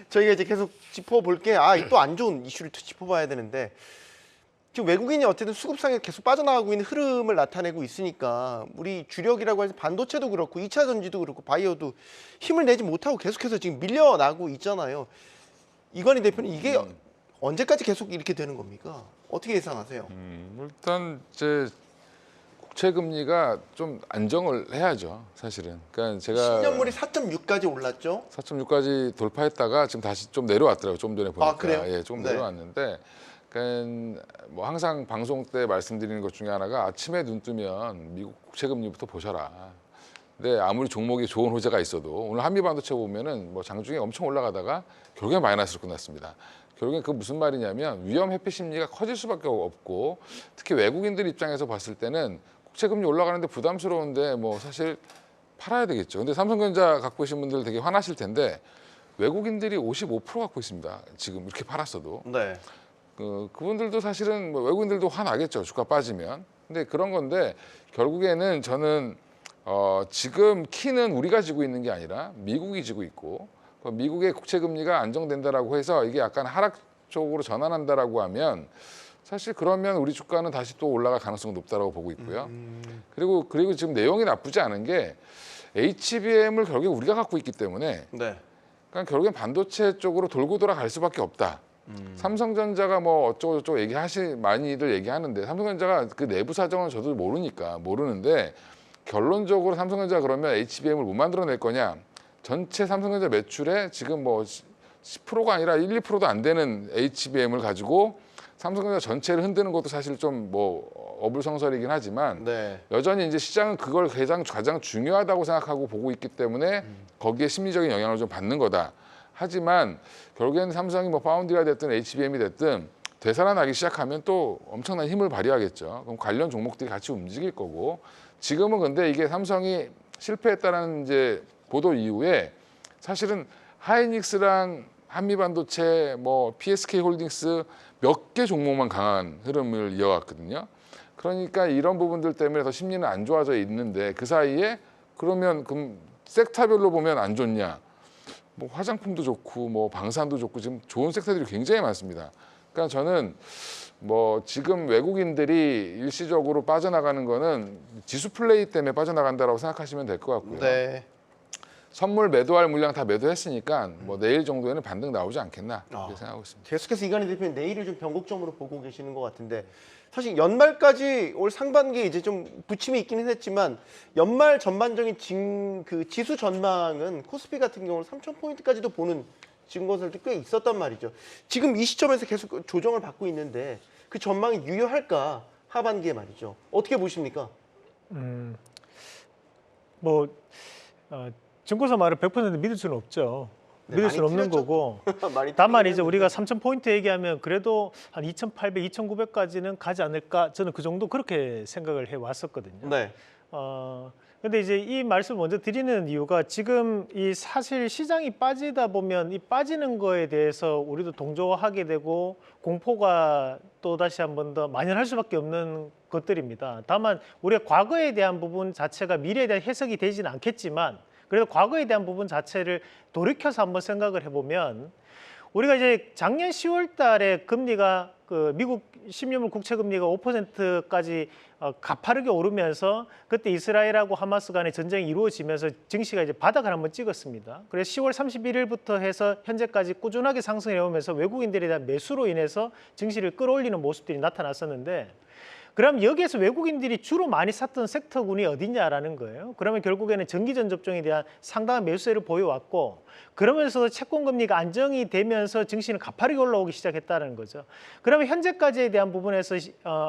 S1: 저희가 이제 계속 짚어볼 게 또 안 좋은 이슈를 또 짚어봐야 되는데 지금 외국인이 어쨌든 수급상에 계속 빠져나가고 있는 흐름을 나타내고 있으니까 우리 주력이라고 해서 반도체도 그렇고 2차 전지도 그렇고 바이오도 힘을 내지 못하고 계속해서 지금 밀려나고 있잖아요. 이건희 대표는 이게 언제까지 계속 이렇게 되는 겁니까? 어떻게 예상하세요?
S4: 일단 이제 국채 금리가 좀 안정을 해야죠, 사실은. 그러니까 제가
S1: 10년물이 4.6까지 올랐죠.
S4: 4.6까지 돌파했다가 지금 다시 좀 내려왔더라고요. 좀 전에 보니까.
S1: 그래요?
S4: 예, 조금
S1: 네.
S4: 내려왔는데 그러니까 뭐 항상 방송 때 말씀드리는 것 중에 하나가 아침에 눈 뜨면 미국 국채 금리부터 보셔라. 근데 아무리 종목이 좋은 호재가 있어도 오늘 한미반도체 보면은 뭐 장중에 엄청 올라가다가 결국엔 마이너스로 끝났습니다. 결국엔 그 무슨 말이냐면 위험 회피 심리가 커질 수밖에 없고 특히 외국인들 입장에서 봤을 때는 국채금리 올라가는데 부담스러운데 뭐 사실 팔아야 되겠죠. 근데 삼성전자 갖고 계신 분들 되게 화나실 텐데 외국인들이 55% 갖고 있습니다. 지금 이렇게 팔았어도.
S1: 네.
S4: 그분들도 사실은 뭐 외국인들도 화나겠죠. 주가 빠지면. 근데 그런 건데 결국에는 저는 지금 키는 우리가 지고 있는 게 아니라 미국이 지고 있고 미국의 국채 금리가 안정된다라고 해서 이게 약간 하락 쪽으로 전환한다라고 하면 사실 그러면 우리 주가는 다시 또 올라갈 가능성이 높다라고 보고 있고요. 그리고 지금 내용이 나쁘지 않은 게 HBM을 결국에 우리가 갖고 있기 때문에
S1: 네.
S4: 그러니까 결국엔 반도체 쪽으로 돌고 돌아갈 수밖에 없다. 삼성전자가 뭐 어쩌고저쩌고 많이들 얘기하는데 삼성전자가 그 내부 사정은 저도 모르는데 결론적으로 삼성전자 그러면 HBM을 못 만들어낼 거냐? 전체 삼성전자 매출에 지금 뭐 10%가 아니라 1, 2%도 안 되는 HBM을 가지고 삼성전자 전체를 흔드는 것도 사실 좀 뭐 어불성설이긴 하지만
S1: 네.
S4: 여전히 이제 시장은 그걸 가장 중요하다고 생각하고 보고 있기 때문에 거기에 심리적인 영향을 좀 받는 거다. 하지만 결국에는 삼성이 뭐 파운드가 됐든 HBM이 됐든 되살아나기 시작하면 또 엄청난 힘을 발휘하겠죠. 그럼 관련 종목들이 같이 움직일 거고 지금은 근데 이게 삼성이 실패했다는 이제 보도 이후에 사실은 하이닉스랑 한미반도체, 뭐 PSK홀딩스 몇 개 종목만 강한 흐름을 이어갔거든요. 그러니까 이런 부분들 때문에 더 심리는 안 좋아져 있는데 그 사이에 그러면 섹터별로 보면 안 좋냐? 뭐 화장품도 좋고 뭐 방산도 좋고 지금 좋은 섹터들이 굉장히 많습니다. 그러니까 저는 뭐 지금 외국인들이 일시적으로 빠져나가는 거는 지수 플레이 때문에 빠져나간다라고 생각하시면 될 것 같고요.
S1: 네.
S4: 선물 매도할 물량 다 매도했으니까 뭐 내일 정도에는 반등 나오지 않겠나 이렇게 생각하고 있습니다.
S1: 계속해서 이관희 대표님 내일을 좀 변곡점으로 보고 계시는 것 같은데 사실 연말까지 올 상반기에 이제 좀 부침이 있기는 했지만 연말 전반적인 지수 전망은 코스피 같은 경우는 3,000포인트까지도 보는 증거들도 꽤 있었단 말이죠. 지금 이 시점에서 계속 조정을 받고 있는데 그 전망이 유효할까 하반기에 말이죠. 어떻게 보십니까?
S2: 증권사 말을 100% 믿을 수는 없죠.
S1: 네,
S2: 믿을 수는
S1: 많이
S2: 없는
S1: 틀렸죠.
S2: 거고.
S1: 많이
S2: 다만
S1: 틀리긴
S2: 이제 우리가
S1: 했는데.
S2: 3,000포인트 얘기하면 그래도 한 2,800, 2,900까지는 가지 않을까 저는 그 정도 그렇게 생각을 해 왔었거든요.
S1: 네.
S2: 근데 이제 이 말씀을 먼저 드리는 이유가 지금 이 사실 시장이 빠지다 보면 이 빠지는 거에 대해서 우리도 동조하게 되고 공포가 또 다시 한 번 더 만연할 수밖에 없는 것들입니다. 다만 우리가 과거에 대한 부분 자체가 미래에 대한 해석이 되지는 않겠지만 그래도 과거에 대한 부분 자체를 돌이켜서 한번 생각을 해보면 우리가 이제 작년 10월 달에 금리가 미국 10년물 국채 금리가 5%까지 가파르게 오르면서 그때 이스라엘하고 하마스 간의 전쟁이 이루어지면서 증시가 이제 바닥을 한번 찍었습니다. 그래서 10월 31일부터 해서 현재까지 꾸준하게 상승해 오면서 외국인들에 대한 매수로 인해서 증시를 끌어올리는 모습들이 나타났었는데 그럼 여기에서 외국인들이 주로 많이 샀던 섹터군이 어디냐라는 거예요. 그러면 결국에는 전기전 접종에 대한 상당한 매수세를 보여왔고 그러면서 채권금리가 안정이 되면서 증시는 가파르게 올라오기 시작했다는 거죠. 그러면 현재까지에 대한 부분에서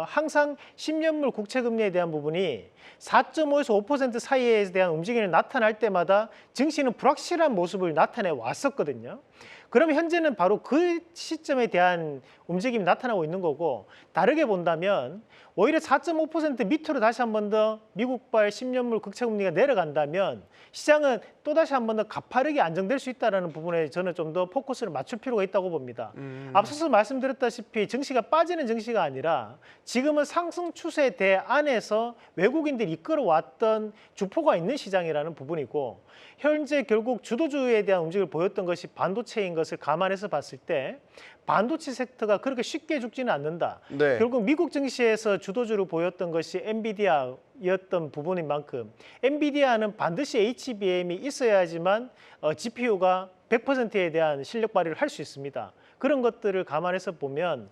S2: 항상 10년물 국채금리에 대한 부분이 4.5에서 5% 사이에 대한 움직임이 나타날 때마다 증시는 불확실한 모습을 나타내 왔었거든요. 그러면 현재는 바로 그 시점에 대한 움직임이 나타나고 있는 거고 다르게 본다면 오히려 4.5% 밑으로 다시 한 번 더 미국발 10년물 국채금리가 내려간다면 시장은 또다시 한 번 더 가파르게 안정될 수 있다는 부분에 저는 좀 더 포커스를 맞출 필요가 있다고 봅니다. 앞서서 말씀드렸다시피 증시가 빠지는 증시가 아니라 지금은 상승 추세대 안에서 외국인들이 이끌어왔던 주포가 있는 시장이라는 부분이고 현재 결국 주도주에 대한 움직임을 보였던 것이 반도체인 것을 감안해서 봤을 때 반도체 섹터가 그렇게 쉽게 죽지는 않는다.
S1: 네.
S2: 결국 미국 증시에서 주도주로 보였던 것이 엔비디아였던 부분인 만큼 엔비디아는 반드시 HBM이 있어야지만 GPU가 100%에 대한 실력 발휘를 할 수 있습니다. 그런 것들을 감안해서 보면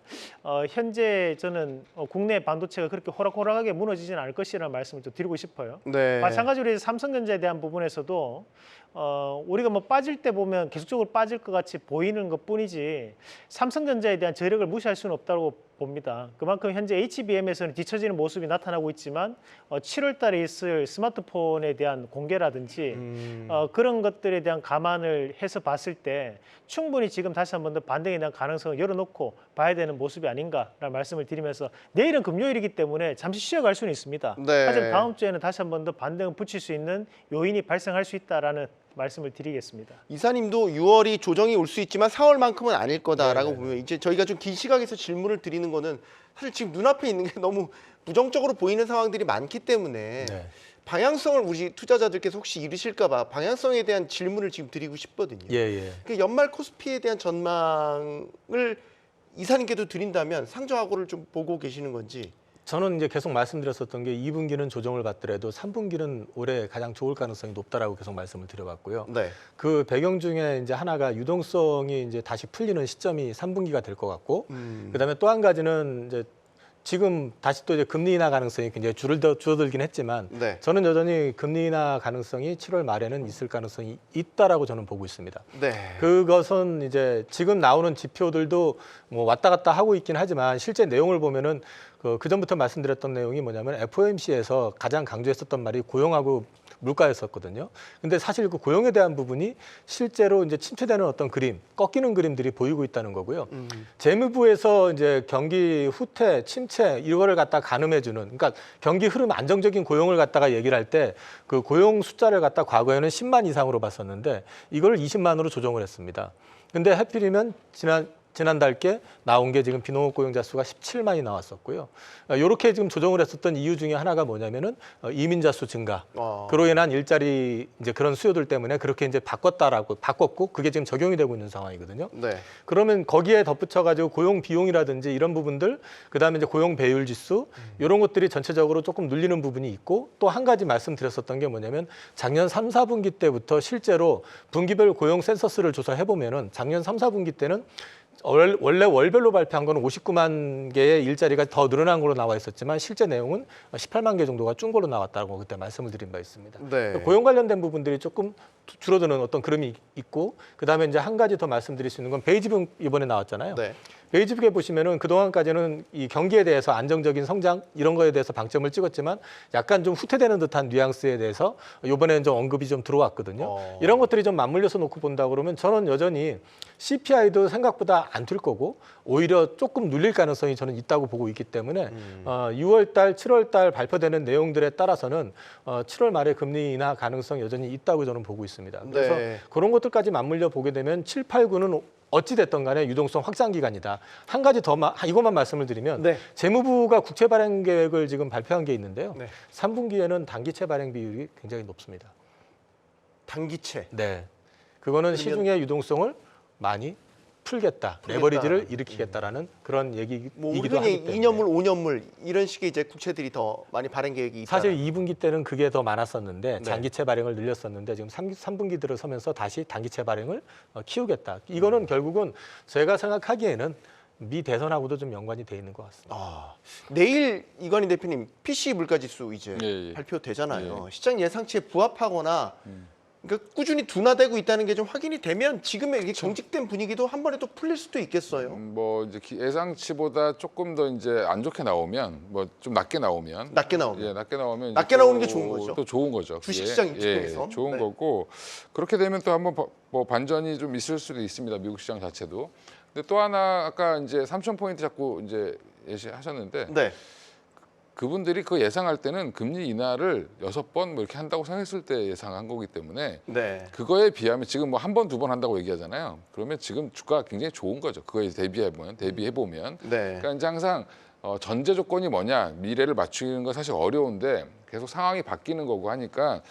S2: 현재 저는 국내 반도체가 그렇게 호락호락하게 무너지지는 않을 것이라는 말씀을 좀 드리고 싶어요.
S1: 네.
S2: 마찬가지로 이제 삼성전자에 대한 부분에서도 우리가 뭐 빠질 때 보면 계속적으로 빠질 것 같이 보이는 것뿐이지 삼성전자에 대한 저력을 무시할 수는 없다고 봅니다. 그만큼 현재 HBM에서는 뒤처지는 모습이 나타나고 있지만 7월 달에 있을 스마트폰에 대한 공개라든지 그런 것들에 대한 감안을 해서 봤을 때 충분히 지금 다시 한 번 더 반등에 대한 가능성을 열어놓고 봐야 되는 모습이 아닌가라는 말씀을 드리면서 내일은 금요일이기 때문에 잠시 쉬어갈 수는 있습니다.
S1: 네.
S2: 하지만 다음 주에는 다시 한 번 더 반등을 붙일 수 있는 요인이 발생할 수 있다라는 말씀을 드리겠습니다.
S1: 이사님도 6월이 조정이 올 수 있지만 4월만큼은 아닐 거다라고
S3: 네네네.
S1: 보면 이제 저희가 좀 긴 시각에서 질문을 드리는 거는 사실 지금 눈앞에 있는 게 너무 부정적으로 보이는 상황들이 많기 때문에
S3: 네.
S1: 방향성을 우리 투자자들께서 혹시 잃으실까 봐 방향성에 대한 질문을 지금 드리고 싶거든요.
S3: 예, 예.
S1: 그 연말 코스피에 대한 전망을 이사님께도 드린다면 상저하고를 좀 보고 계시는 건지.
S3: 저는 이제 계속 말씀드렸었던 게 2분기는 조정을 받더라도 3분기는 올해 가장 좋을 가능성이 높다라고 계속 말씀을 드려봤고요.
S1: 네.
S3: 그 배경 중에 이제 하나가 유동성이 이제 다시 풀리는 시점이 3분기가 될 것 같고, 그다음에 또 한 가지는 이제 지금 다시 또 이제 금리 인하 가능성이 굉장히 줄어들긴 했지만,
S1: 네.
S3: 저는 여전히 금리 인하 가능성이 7월 말에는 있을 가능성이 있다라고 저는 보고 있습니다.
S1: 네.
S3: 그것은 이제 지금 나오는 지표들도 뭐 왔다 갔다 하고 있긴 하지만 실제 내용을 보면은 그 전부터 말씀드렸던 내용이 뭐냐면 FOMC에서 가장 강조했었던 말이 고용하고 물가였었거든요. 근데 사실 그 고용에 대한 부분이 실제로 이제 침체되는 어떤 그림, 꺾이는 그림들이 보이고 있다는 거고요. 재무부에서 이제 경기 후퇴, 침체 이거를 갖다 가늠해주는, 그러니까 경기 흐름 안정적인 고용을 갖다가 얘기를 할 때 그 고용 숫자를 갖다 과거에는 10만 이상으로 봤었는데 이걸 20만으로 조정을 했습니다. 근데 하필이면 지난달께 나온 게 지금 비농업 고용자 수가 17만이 나왔었고요. 이렇게 지금 조정을 했었던 이유 중에 하나가 뭐냐면은 이민자 수 증가, 그로 인한 일자리 이제 그런 수요들 때문에 그렇게 이제 바꿨고 그게 지금 적용이 되고 있는 상황이거든요.
S1: 네.
S3: 그러면 거기에 덧붙여가지고 고용 비용이라든지 이런 부분들, 그다음에 이제 고용 배율 지수 이런 것들이 전체적으로 조금 눌리는 부분이 있고 또 한 가지 말씀드렸었던 게 뭐냐면 작년 3, 4분기 때부터 실제로 분기별 고용 센서스를 조사해 보면은 작년 3, 4분기 때는 원래 월별로 발표한 거는 59만 개의 일자리가 더 늘어난 걸로 나와 있었지만 실제 내용은 18만 개 정도가 준 걸로 나왔다고 그때 말씀을 드린 바 있습니다.
S1: 네.
S3: 고용 관련된 부분들이 조금 줄어드는 어떤 그림이 있고, 그다음에 이제 한 가지 더 말씀드릴 수 있는 건 베이지북 이번에 나왔잖아요.
S1: 네.
S3: 베이지북에 보시면은 그동안까지는 이 경기에 대해서 안정적인 성장 이런 거에 대해서 방점을 찍었지만 약간 좀 후퇴되는 듯한 뉘앙스에 대해서 이번에는 좀 언급이 좀 들어왔거든요. 이런 것들이 좀 맞물려서 놓고 본다 그러면 저는 여전히 CPI도 생각보다 안 튈 거고 오히려 조금 눌릴 가능성이 저는 있다고 보고 있기 때문에 6월 달, 7월 달 발표되는 내용들에 따라서는 7월 말에 금리 인하 가능성이 여전히 있다고 저는 보고 있습니다. 그래서
S1: 네.
S3: 그런 것들까지 맞물려 보게 되면 7, 8, 9는 어찌 됐든 간에 유동성 확장 기간이다. 한 가지 더 이것만 말씀을 드리면
S1: 네.
S3: 재무부가 국채 발행 계획을 지금 발표한 게 있는데요.
S1: 네.
S3: 3분기에는 단기채 발행 비율이 굉장히 높습니다.
S1: 단기채.
S3: 네. 그거는 시중의 유동성을 많이 풀겠다. 레버리지를 일으키겠다라는 그런 얘기이기도
S1: 뭐
S3: 하기
S1: 우리는
S3: 때문에.
S1: 2년물, 5년물 이런 식의 이제 국채들이 더 많이 발행 계획이 있다.
S3: 사실 2분기 때는 그게 더 많았었는데
S1: 네.
S3: 장기채 발행을 늘렸었는데 지금 3분기 들어서면서 다시 단기채 발행을 키우겠다. 이거는 결국은 제가 생각하기에는 미 대선하고도 좀 연관이 돼 있는 것 같습니다.
S1: 내일 이건희 대표님 PC 물가지수 이제
S4: 예, 예.
S1: 발표되잖아요. 시장 예상치에 부합하거나 그러니까 꾸준히 둔화되고 있다는 게 좀 확인이 되면 지금의 이게 경직된 분위기도 한 번에 또 풀릴 수도 있겠어요.
S4: 뭐 이제 예상치보다 조금 더 이제 안 좋게 나오면 뭐 좀 낮게 나오면
S1: 낮게 나오면.
S4: 예, 낮게 나오면
S1: 낮게
S4: 이제
S1: 나오는
S4: 또-
S1: 게 좋은 거죠.
S4: 또 좋은 거죠.
S1: 주식시장
S4: 그게.
S1: 입장에서.
S4: 좋은
S1: 네.
S4: 거고 그렇게 되면 또 한번 뭐 반전이 좀 있을 수도 있습니다. 미국 시장 자체도. 근데 또 하나 아까 이제 3,000포인트 자꾸 이제 예시하셨는데
S1: 네.
S4: 그분들이 그 예상할 때는 금리 인하를 6번 뭐 이렇게 한다고 생각했을 때 예상한 거기 때문에
S1: 네.
S4: 그거에 비하면 지금 뭐 한 번, 두 번 한다고 얘기하잖아요. 그러면 지금 주가가 굉장히 좋은 거죠. 그거에 대비해 보면.
S1: 네.
S4: 그러니까 이제 항상 전제 조건이 뭐냐, 미래를 맞추는 건 사실 어려운데 계속 상황이 바뀌는 거고 하니까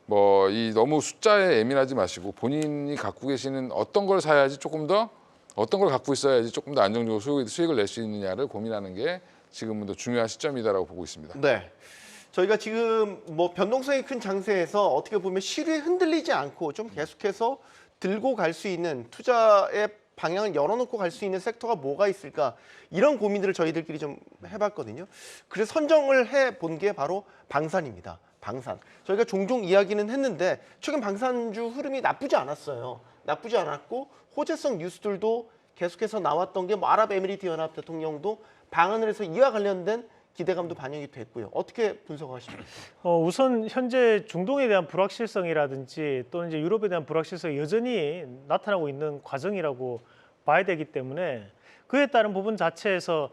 S4: 뭐 이 너무 숫자에 예민하지 마시고 본인이 갖고 계시는 어떤 걸 사야지 조금 더 어떤 걸 갖고 있어야지 조금 더 안정적으로 수익을 낼 수 있느냐를 고민하는 게 지금은 더 중요한 시점이다라고 보고 있습니다.
S1: 네. 저희가 지금 뭐 변동성이 큰 장세에서 어떻게 보면 시류에 흔들리지 않고 좀 계속해서 들고 갈 수 있는 투자의 방향을 열어놓고 갈 수 있는 섹터가 뭐가 있을까 이런 고민들을 저희들끼리 좀 해봤거든요. 그래서 선정을 해본 게 바로 방산입니다. 방산. 저희가 종종 이야기는 했는데 최근 방산주 흐름이 나쁘지 않았어요. 나쁘지 않았고 호재성 뉴스들도 계속해서 나왔던 게 뭐 아랍에미리트 연합 대통령도 방한을 해서 이와 관련된 기대감도 반영이 됐고요. 어떻게 분석하십니까?
S2: 우선 현재 중동에 대한 불확실성이라든지 또는 이제 유럽에 대한 불확실성이 여전히 나타나고 있는 과정이라고 봐야 되기 때문에 그에 따른 부분 자체에서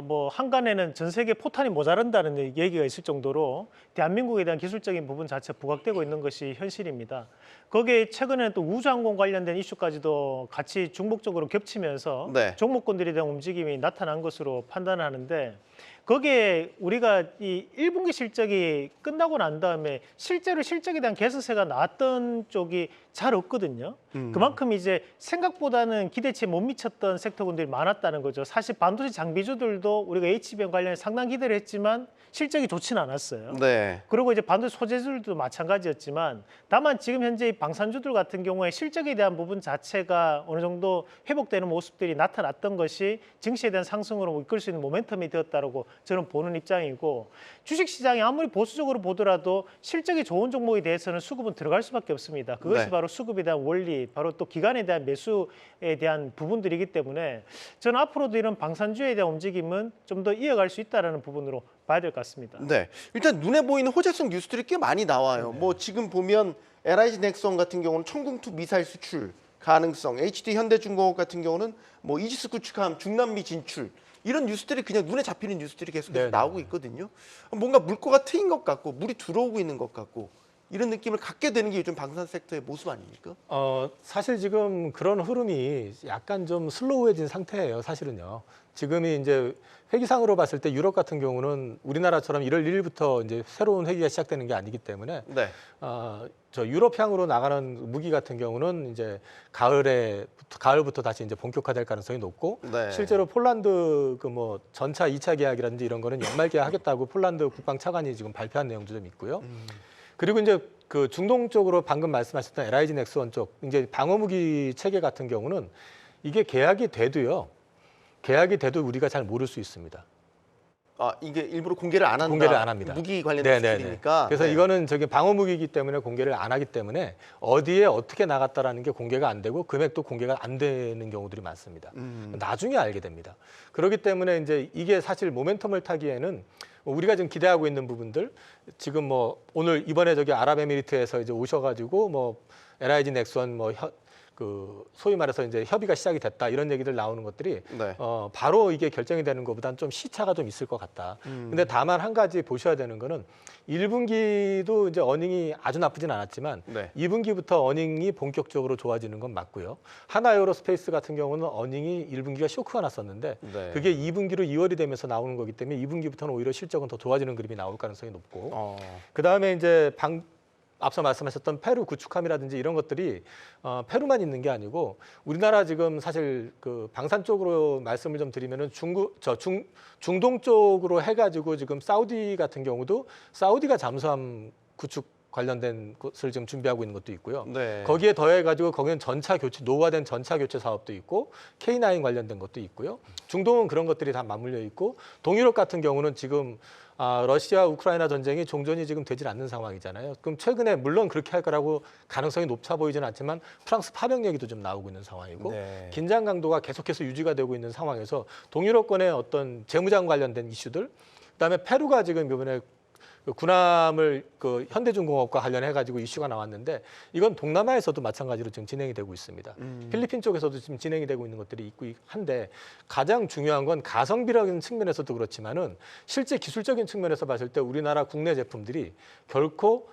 S2: 뭐 한간에는 전 세계 포탄이 모자란다는 얘기가 있을 정도로 대한민국에 대한 기술적인 부분 자체 부각되고 있는 것이 현실입니다. 거기에 최근에는 또 우주항공 관련된 이슈까지도 같이 중복적으로 겹치면서
S1: 네.
S2: 종목군들에 대한 움직임이 나타난 것으로 판단하는데 거기에 우리가 이 1분기 실적이 끝나고 난 다음에 실제로 실적에 대한 개선세가 나왔던 쪽이 잘 없거든요. 그만큼 이제 생각보다는 기대치에 못 미쳤던 섹터군들이 많았다는 거죠. 사실 반도체 장비주들도 우리가 HBM 관련해 상당 기대를 했지만 실적이 좋지는 않았어요.
S1: 네.
S2: 그리고 이제 반도체 소재들도 마찬가지였지만 다만 지금 현재 이 방산주들 같은 경우에 실적에 대한 부분 자체가 어느 정도 회복되는 모습들이 나타났던 것이 증시에 대한 상승으로 이끌 수 있는 모멘텀이 되었다고 저는 보는 입장이고 주식시장이 아무리 보수적으로 보더라도 실적이 좋은 종목에 대해서는 수급은 들어갈 수밖에 없습니다. 그것이
S1: 네.
S2: 바로 수급에 대한 원리, 바로 또 기간에 대한 매수에 대한 부분들이기 때문에 저는 앞으로도 이런 방산주에 대한 움직임은 좀 더 이어갈 수 있다는 부분으로 봐야 될 것 같습니다.
S1: 네. 일단 눈에 보이는 호재성 뉴스들이 꽤 많이 나와요. 뭐 지금 보면 LIG 넥슨 같은 경우는 청궁2 미사일 수출 가능성, HD 현대중공업 같은 경우는 뭐 이지스 구축함 중남미 진출 이런 뉴스들이 그냥 눈에 잡히는 뉴스들이 계속해서
S3: 네,
S1: 나오고 있거든요. 뭔가 물꼬가 트인 것 같고 물이 들어오고 있는 것 같고 이런 느낌을 갖게 되는 게 요즘 방산 섹터의 모습 아닙니까?
S3: 사실 지금 그런 흐름이 약간 좀 슬로우해진 상태예요, 사실은요. 지금이 이제 회기상으로 봤을 때 유럽 같은 경우는 우리나라처럼 1월 1일부터 이제 새로운 회기가 시작되는 게 아니기 때문에
S1: 네.
S3: 저 유럽향으로 나가는 무기 같은 경우는 이제 가을부터 다시 이제 본격화될 가능성이 높고
S1: 네.
S3: 실제로 폴란드 그 뭐 전차 2차 계약이라든지 이런 거는 연말 계약하겠다고 폴란드 국방 차관이 지금 발표한 내용도 좀 있고요. 그리고 이제 그 중동 쪽으로 방금 말씀하셨던 LIG 넥스원 쪽 이제 방어무기 체계 같은 경우는 이게 계약이 돼도 우리가 잘 모를 수 있습니다.
S1: 이게 일부러 공개를 안 한다.
S3: 공개를 안 합니다.
S1: 무기 관련된 수출이니까.
S3: 그래서
S1: 네.
S3: 이거는 저기 방어무기이기 때문에 공개를 안 하기 때문에 어디에 어떻게 나갔다라는 게 공개가 안 되고 금액도 공개가 안 되는 경우들이 많습니다. 나중에 알게 됩니다. 그렇기 때문에 이제 이게 사실 모멘텀을 타기에는 우리가 지금 기대하고 있는 부분들 지금 뭐 오늘 이번에 저기 아랍에미리트에서 이제 오셔가지고 뭐 LIG 넥슨 뭐 그 소위 말해서 이제 협의가 시작이 됐다 이런 얘기들 나오는 것들이
S1: 네.
S3: 바로 이게 결정이 되는 것보다는 좀 시차가 좀 있을 것 같다. 근데 다만 한 가지 보셔야 되는 거는 1분기도 이제 어닝이 아주 나쁘진 않았지만
S1: 네.
S3: 2분기부터 어닝이 본격적으로 좋아지는 건 맞고요. 하나에어로스페이스 같은 경우는 어닝이 1분기가 쇼크가 났었는데
S1: 네.
S3: 그게 2분기로 2월이 되면서 나오는 거기 때문에 2분기부터는 오히려 실적은 더 좋아지는 그림이 나올 가능성이 높고 그다음에 이제 앞서 말씀하셨던 페루 구축함이라든지 이런 것들이 페루만 있는 게 아니고 우리나라 지금 사실 그 방산 쪽으로 말씀을 좀 드리면은 중동 쪽으로 해가지고 지금 사우디 같은 경우도 사우디가 잠수함 구축 관련된 것을 지금 준비하고 있는 것도 있고요.
S1: 네.
S3: 거기에 더해가지고 거기는 전차 교체 노후화된 전차 교체 사업도 있고 K9 관련된 것도 있고요. 중동은 그런 것들이 다 맞물려 있고 동유럽 같은 경우는 지금 러시아 우크라이나 전쟁이 종전이 지금 되질 않는 상황이잖아요. 그럼 최근에 물론 그렇게 할 거라고 가능성이 높아 보이지는 않지만 프랑스 파병 얘기도 좀 나오고 있는 상황이고
S1: 네.
S3: 긴장 강도가 계속해서 유지가 되고 있는 상황에서 동유럽권의 어떤 재무장 관련된 이슈들 그다음에 페루가 지금 이번에 그 군함을 그 현대중공업과 관련해 가지고 이슈가 나왔는데 이건 동남아에서도 마찬가지로 지금 진행이 되고 있습니다. 필리핀 쪽에서도 지금 진행이 되고 있는 것들이 있고 한데 가장 중요한 건 가성비라는 측면에서도 그렇지만은 실제 기술적인 측면에서 봤을 때 우리나라 국내 제품들이 결코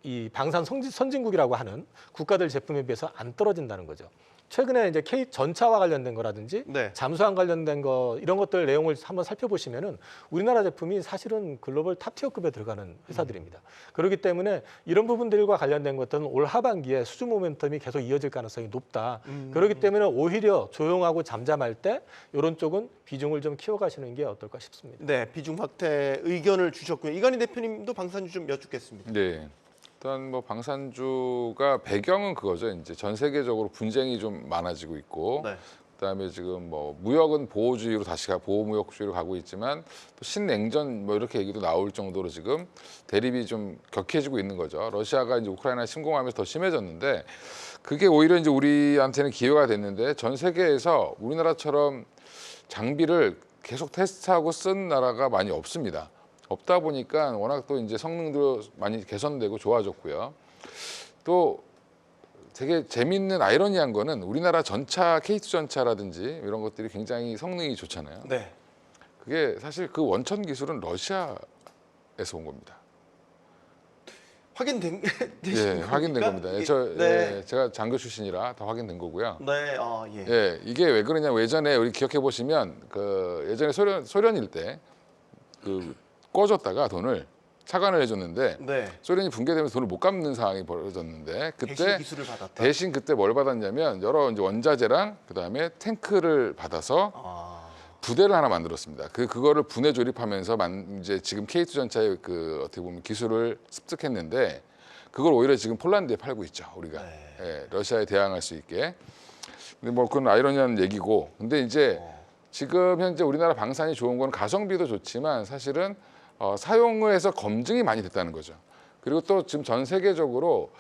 S3: 이 방산 선진국이라고 하는 국가들 제품에 비해서 안 떨어진다는 거죠. 최근에 이제 K 전차와 관련된 거라든지
S1: 네.
S3: 잠수함 관련된 거 이런 것들 내용을 한번 살펴보시면은 우리나라 제품이 사실은 글로벌 탑티어급에 들어가는 회사들입니다. 그렇기 때문에 이런 부분들과 관련된 것들은 올 하반기에 수주 모멘텀이 계속 이어질 가능성이 높다. 그렇기 때문에 오히려 조용하고 잠잠할 때 이런 쪽은 비중을 좀 키워가시는 게 어떨까 싶습니다.
S1: 네, 비중 확대 의견을 주셨고요. 이건희 대표님도 방산주 좀 여쭙겠습니다.
S4: 네. 일단 뭐 방산주가 배경은 그거죠. 이제 전 세계적으로 분쟁이 좀 많아지고 있고
S1: 네.
S4: 그다음에 지금 뭐 무역은 보호주의로 보호무역주의로 가고 있지만 또 신냉전 뭐 이렇게 얘기도 나올 정도로 지금 대립이 좀 격해지고 있는 거죠. 러시아가 이제 우크라이나 침공하면서 더 심해졌는데 그게 오히려 이제 우리한테는 기회가 됐는데 전 세계에서 우리나라처럼 장비를 계속 테스트하고 쓴 나라가 많이 없습니다. 없다 보니까 워낙 또 이제 성능도 많이 개선되고 좋아졌고요. 또 되게 재밌는 아이러니한 거는 우리나라 전차 K2 전차라든지 이런 것들이 굉장히 성능이 좋잖아요.
S1: 네.
S4: 그게 사실 그 원천 기술은 러시아에서 온 겁니다.
S1: 확인된
S4: 예, 확인된 겁니다. 예, 제가 장교 출신이라 다 확인된 거고요.
S1: 네, 예.
S4: 예, 이게 왜 그러냐면 예전에 우리 기억해 보시면 그 예전에 소련일 때 그 꺼줬다가 돈을 차관을 해줬는데
S1: 네.
S4: 소련이 붕괴되면서 돈을 못 갚는 상황이 벌어졌는데
S1: 대신
S4: 그때
S1: 기술을 받았다.
S4: 대신 그때 뭘 받았냐면 여러 이제 원자재랑 그다음에 탱크를 받아서 부대를 하나 만들었습니다. 그거를 분해 조립하면서 이제 지금 K2 전차의 그 어떻게 보면 기술을 습득했는데 그걸 오히려 지금 폴란드에 팔고 있죠. 우리가 예, 러시아에 대항할 수 있게. 근데 뭐 그건 아이러니한 얘기고. 근데 이제 지금 현재 우리나라 방산이 좋은 건 가성비도 좋지만 사실은 사용을 해서 검증이 많이 됐다는 거죠. 그리고 또 지금 전 세계적으로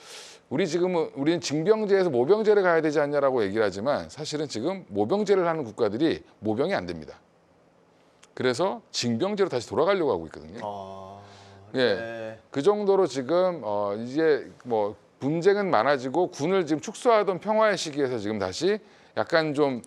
S4: 우리는 징병제에서 모병제를 가야 되지 않냐라고 얘기를 하지만 사실은 지금 모병제를 하는 국가들이 모병이 안 됩니다. 그래서 징병제로 다시 돌아가려고 하고 있거든요. 예,
S1: 네.
S4: 그 정도로 지금 이제 뭐 분쟁은 많아지고 군을 지금 축소하던 평화의 시기에서 지금 다시 약간 좀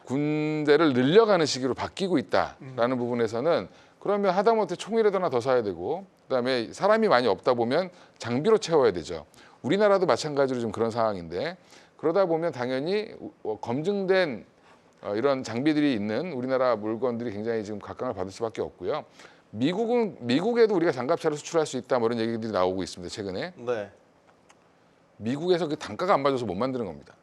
S4: 군대를 늘려가는 시기로 바뀌고 있다라는 부분에서는 그러면 하다못해 총이라도 하나 더 사야 되고 그다음에 사람이 많이 없다 보면 장비로 채워야 되죠. 우리나라도 마찬가지로 좀 그런 상황인데 그러다 보면 당연히 검증된 이런 장비들이 있는 우리나라 물건들이 굉장히 지금 각광을 받을 수밖에 없고요. 미국에도 우리가 장갑차를 수출할 수 있다 뭐 이런 얘기들이 나오고 있습니다. 최근에
S1: 네.
S4: 미국에서 그 단가가 안 맞아서 못 만드는 겁니다.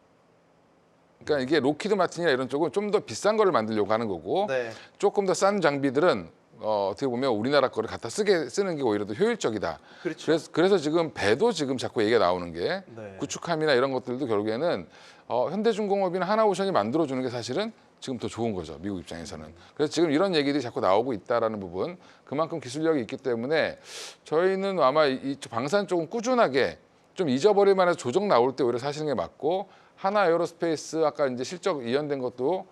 S4: 그러니까 이게 로키드 마틴이나 이런 쪽은 좀 더 비싼 거를 만들려고 하는 거고
S1: 네.
S4: 조금 더 싼 장비들은 어떻게 보면 우리나라 거를 갖다 쓰는 게 오히려 더 효율적이다.
S1: 그렇죠.
S4: 그래서 지금 배도 지금 자꾸 얘기가 나오는 게
S1: 네.
S4: 구축함이나 이런 것들도 결국에는 현대중공업이나 하나오션이 만들어주는 게 사실은 지금 더 좋은 거죠. 미국 입장에서는. 그래서 지금 이런 얘기들이 자꾸 나오고 있다라는 부분 그만큼 기술력이 있기 때문에 저희는 아마 이 방산 쪽은 꾸준하게 좀 잊어버릴 만해서 조정 나올 때 오히려 사시는 게 맞고 하나 에어로스페이스 아까 이제 실적 이연된 것도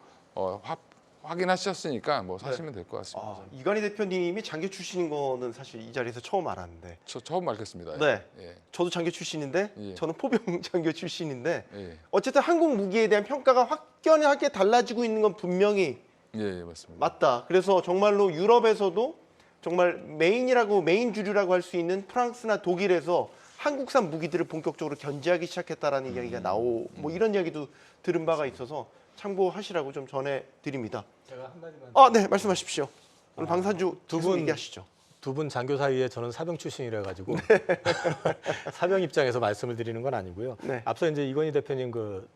S4: 확인하셨으니까 뭐 사시면 될 것 같습니다.
S1: 이관희 대표님이 장교 출신인 거는 사실 이 자리에서 처음 알았는데.
S4: 저 처음 알겠습니다.
S1: 네.
S4: 예.
S1: 저도 장교 출신인데
S4: 예.
S1: 저는 포병 장교 출신인데
S4: 예.
S1: 어쨌든 한국 무기에 대한 평가가 확연하게 달라지고 있는 건 분명히
S4: 예, 맞습니다.
S1: 맞다. 그래서 정말로 유럽에서도 정말 메인 주류라고 할 수 있는 프랑스나 독일에서 한국산 무기들을 본격적으로 견제하기 시작했다라는 이야기가 뭐 이런 이야기도 들은 바가 있어서 참고하시라고 좀 전해드립니다.
S3: 제가 한마디만.
S1: 네, 말씀하십시오. 오늘 방산주
S3: 두
S1: 계속
S3: 분
S1: 얘기하시죠.
S3: 두 분 장교 사이에 저는 사병 출신이라 가지고 사병 입장에서 말씀을 드리는 건 아니고요.
S1: 네.
S3: 앞서 이제 이건희 대표님 그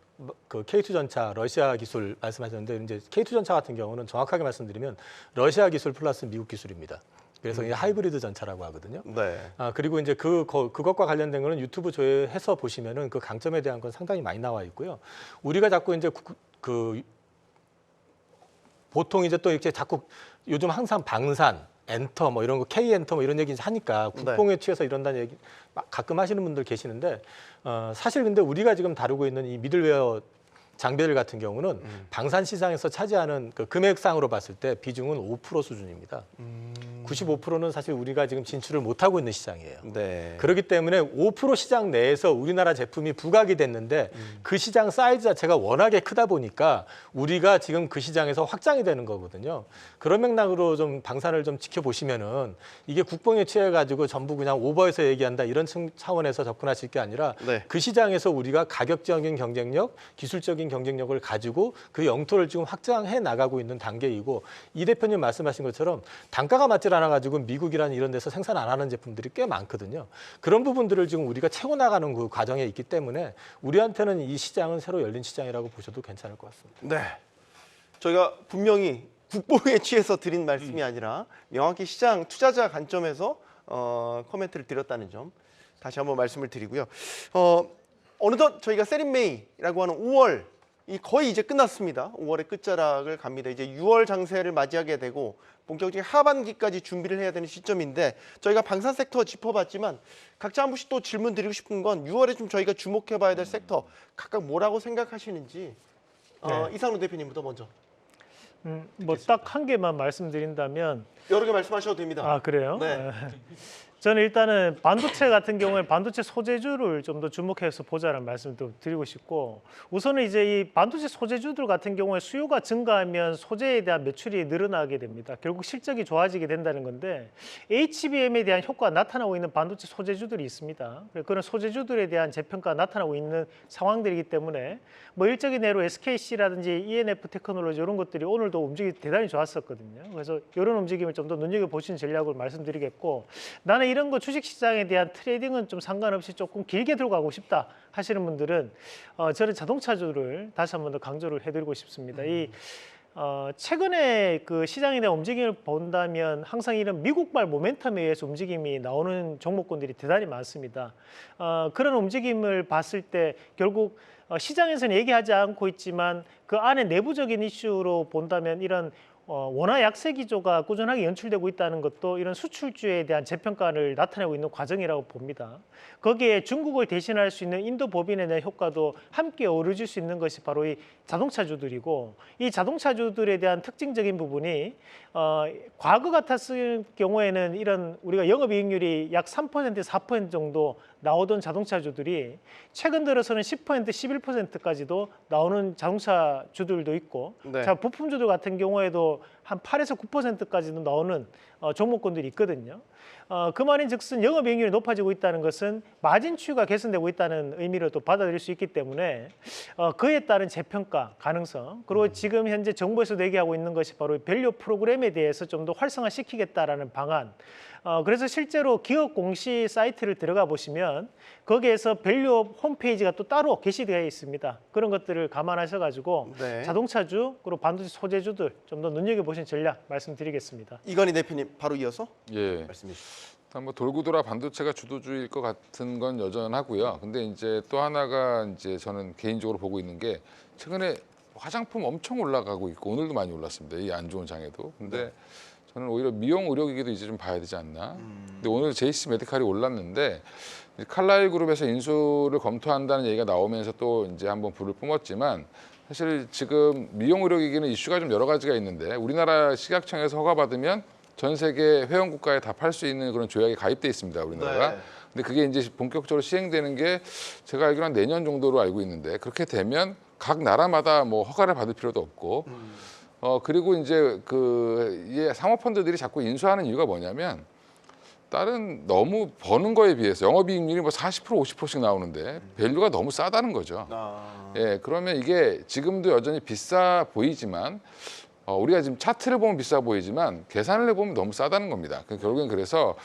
S3: K2 전차 러시아 기술 말씀하셨는데 이제 K2 전차 같은 경우는 정확하게 말씀드리면 러시아 기술 플러스 미국 기술입니다. 그래서 이게 하이브리드 전차라고 하거든요.
S1: 네.
S3: 그리고 이제 그것과 관련된 거는 유튜브 조회해서 보시면은 그 강점에 대한 건 상당히 많이 나와 있고요. 우리가 자꾸 이제 보통 이제 또 이렇게 자꾸 요즘 항상 방산, 엔터 뭐 이런 거 K 엔터 뭐 이런 얘기 하니까 국뽕에 취해서 이런다는 얘기 가끔 하시는 분들 계시는데 사실 근데 우리가 지금 다루고 있는 이 미들웨어 장비들 같은 경우는 방산 시장에서 차지하는 그 금액상으로 봤을 때 비중은 5% 수준입니다. 95%는 사실 우리가 지금 진출을 못하고 있는 시장이에요.
S1: 네.
S3: 그렇기 때문에 5% 시장 내에서 우리나라 제품이 부각이 됐는데 그 시장 사이즈 자체가 워낙에 크다 보니까 우리가 지금 그 시장에서 확장이 되는 거거든요. 그런 맥락으로 좀 방산을 좀 지켜보시면은 이게 국뽕에 취해가지고 전부 그냥 오버해서 얘기한다 이런 차원에서 접근하실 게 아니라
S1: 네.
S3: 그 시장에서 우리가 가격적인 경쟁력, 기술적인 경쟁력을 가지고 그 영토를 지금 확장해 나가고 있는 단계이고 이 대표님 말씀하신 것처럼 단가가 맞지 않아가지고 미국이라는 이런 데서 생산 안 하는 제품들이 꽤 많거든요. 그런 부분들을 지금 우리가 채워나가는 그 과정에 있기 때문에 우리한테는 이 시장은 새로 열린 시장이라고 보셔도 괜찮을 것 같습니다.
S1: 네. 저희가 분명히 국뽕에 취해서 드린 말씀이 아니라 명확히 시장 투자자 관점에서 코멘트를 드렸다는 점 다시 한번 말씀을 드리고요. 어느덧 저희가 세린메이라고 하는 5월 이 거의 이제 끝났습니다. 5월의 끝자락을 갑니다. 이제 6월 장세를 맞이하게 되고 본격적인 하반기까지 준비를 해야 되는 시점인데 저희가 방산 섹터 짚어봤지만 각자 한 분씩 또 질문 드리고 싶은 건 6월에 좀 저희가 주목해봐야 될 섹터 각각 뭐라고 생각하시는지 이상로 대표님부터 먼저.
S2: 뭐 딱 한 개만 말씀드린다면
S1: 여러 개 말씀하셔도 됩니다.
S2: 아 그래요?
S1: 네.
S2: 저는 일단은 반도체 같은 경우에 반도체 소재주를 좀 더 주목해서 보자는 말씀도 드리고 싶고 우선은 이제 이 반도체 소재주들 같은 경우에 수요가 증가하면 소재에 대한 매출이 늘어나게 됩니다. 결국 실적이 좋아지게 된다는 건데 HBM에 대한 효과가 나타나고 있는 반도체 소재주들이 있습니다. 그런 소재주들에 대한 재평가가 나타나고 있는 상황들이기 때문에 뭐 일적인 예로 SKC라든지 ENF 테크놀로지 이런 것들이 오늘도 움직임이 대단히 좋았었거든요. 그래서 이런 움직임을 좀 더 눈여겨보시는 전략을 말씀드리겠고 나는 이런 거 주식시장에 대한 트레이딩은 좀 상관없이 조금 길게 들어가고 싶다 하시는 분들은 저는 자동차주를 다시 한 번 더 강조를 해드리고 싶습니다. 최근에 그 시장에 대한 움직임을 본다면 항상 이런 미국발 모멘텀에 의해서 움직임이 나오는 종목군들이 대단히 많습니다. 그런 움직임을 봤을 때 결국 시장에서는 얘기하지 않고 있지만 그 안에 내부적인 이슈로 본다면 이런 원화 약세 기조가 꾸준하게 연출되고 있다는 것도 이런 수출주에 대한 재평가를 나타내고 있는 과정이라고 봅니다. 거기에 중국을 대신할 수 있는 인도 법인에 대한 효과도 함께 어우러질 수 있는 것이 바로 이 자동차주들이고 이 자동차주들에 대한 특징적인 부분이 과거 같았을 경우에는 이런 우리가 영업이익률이 약 3%에서 4% 정도 나오던 자동차주들이 최근 들어서는 10%, 11%까지도 나오는 자동차주들도 있고
S1: 네.
S2: 자, 부품주들 같은 경우에도 한 8에서 9%까지도 나오는 종목군들이 있거든요. 그 말인즉슨 영업이익률이 높아지고 있다는 것은 마진 추이가 개선되고 있다는 의미로 또 받아들일 수 있기 때문에 그에 따른 재평가 가능성 그리고 지금 현재 정부에서도 얘기하고 있는 것이 바로 밸류 프로그램에 대해서 좀 더 활성화시키겠다라는 방안 그래서 실제로 기업 공시 사이트를 들어가 보시면 거기에서 밸류 홈페이지가 또 따로 게시되어 있습니다. 그런 것들을 감안하셔가지고
S1: 네.
S2: 자동차주 그리고 반도체 소재주들 좀 더 눈여겨보신 전략 말씀드리겠습니다.
S1: 이건희 대표님 바로 이어서
S4: 예.
S1: 말씀해 주시죠.
S4: 일단 뭐 돌고 돌아 반도체가 주도주일 것 같은 건 여전하고요. 근데 이제 또 하나가 이제 저는 개인적으로 보고 있는 게 최근에 화장품 엄청 올라가고 있고 오늘도 많이 올랐습니다. 이 안 좋은 장에도. 근데 저는 오히려 미용 의료기기도 이제 좀 봐야 되지 않나. 근데 오늘 JC 메디칼이 올랐는데 칼라일 그룹에서 인수를 검토한다는 얘기가 나오면서 또 이제 한번 불을 뿜었지만 사실 지금 미용 의료기기는 이슈가 좀 여러 가지가 있는데 우리나라 식약청에서 허가받으면 전 세계 회원 국가에 다 팔 수 있는 그런 조약이 가입돼 있습니다, 우리나라가.
S1: 네.
S4: 근데 그게 이제 본격적으로 시행되는 게 제가 알기로는 내년 정도로 알고 있는데 그렇게 되면 각 나라마다 뭐 허가를 받을 필요도 없고 그리고 이제 이 사모펀드들이 자꾸 인수하는 이유가 뭐냐면 다른 너무 버는 거에 비해서 영업이익률이 뭐 40% 50%씩 나오는데 밸류가 너무 싸다는 거죠. 예, 그러면 이게 지금도 여전히 비싸 보이지만 우리가 지금 차트를 보면 비싸 보이지만 계산을 해보면 너무 싸다는 겁니다. 결국엔 그래서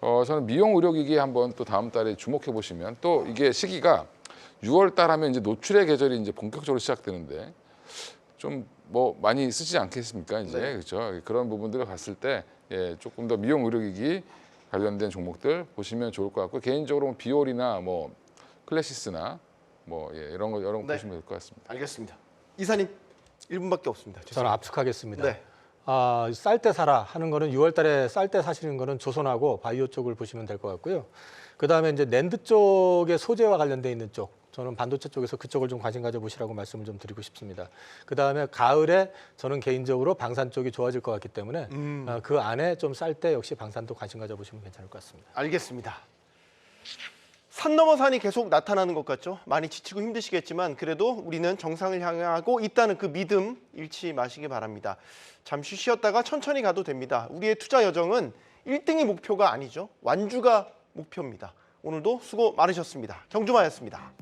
S4: 저는 미용 의료기기에 한번 또 다음 달에 주목해 보시면 또 이게 시기가 6월 달 하면 이제 노출의 계절이 이제 본격적으로 시작되는데 좀 뭐 많이 쓰지 않겠습니까 이제
S1: 네.
S4: 그렇죠. 그런 부분들을 봤을 때 예, 조금 더 미용 의료기기 관련된 종목들 보시면 좋을 것 같고 개인적으로 비올이나 뭐 클래시스나 뭐 예, 이런 거
S1: 네.
S4: 보시면 될 것 같습니다.
S1: 알겠습니다. 이사님 1분밖에 없습니다.
S3: 저는 압축하겠습니다.
S1: 네.
S3: 쌀 때 사라 하는 거는 6월 달에 쌀 때 사시는 거는 조선하고 바이오 쪽을 보시면 될 것 같고요. 그다음에 이제 낸드 쪽의 소재와 관련돼 있는 쪽 저는 반도체 쪽에서 그쪽을 좀 관심 가져보시라고 말씀을 좀 드리고 싶습니다. 그다음에 가을에 저는 개인적으로 방산 쪽이 좋아질 것 같기 때문에 그 안에 좀 쌀 때 역시 방산도 관심 가져보시면 괜찮을 것 같습니다.
S1: 알겠습니다. 산 넘어 산이 계속 나타나는 것 같죠? 많이 지치고 힘드시겠지만 그래도 우리는 정상을 향하고 있다는 그 믿음 잃지 마시기 바랍니다. 잠시 쉬었다가 천천히 가도 됩니다. 우리의 투자 여정은 1등이 목표가 아니죠. 완주가 목표입니다. 오늘도 수고 많으셨습니다. 경주마였습니다.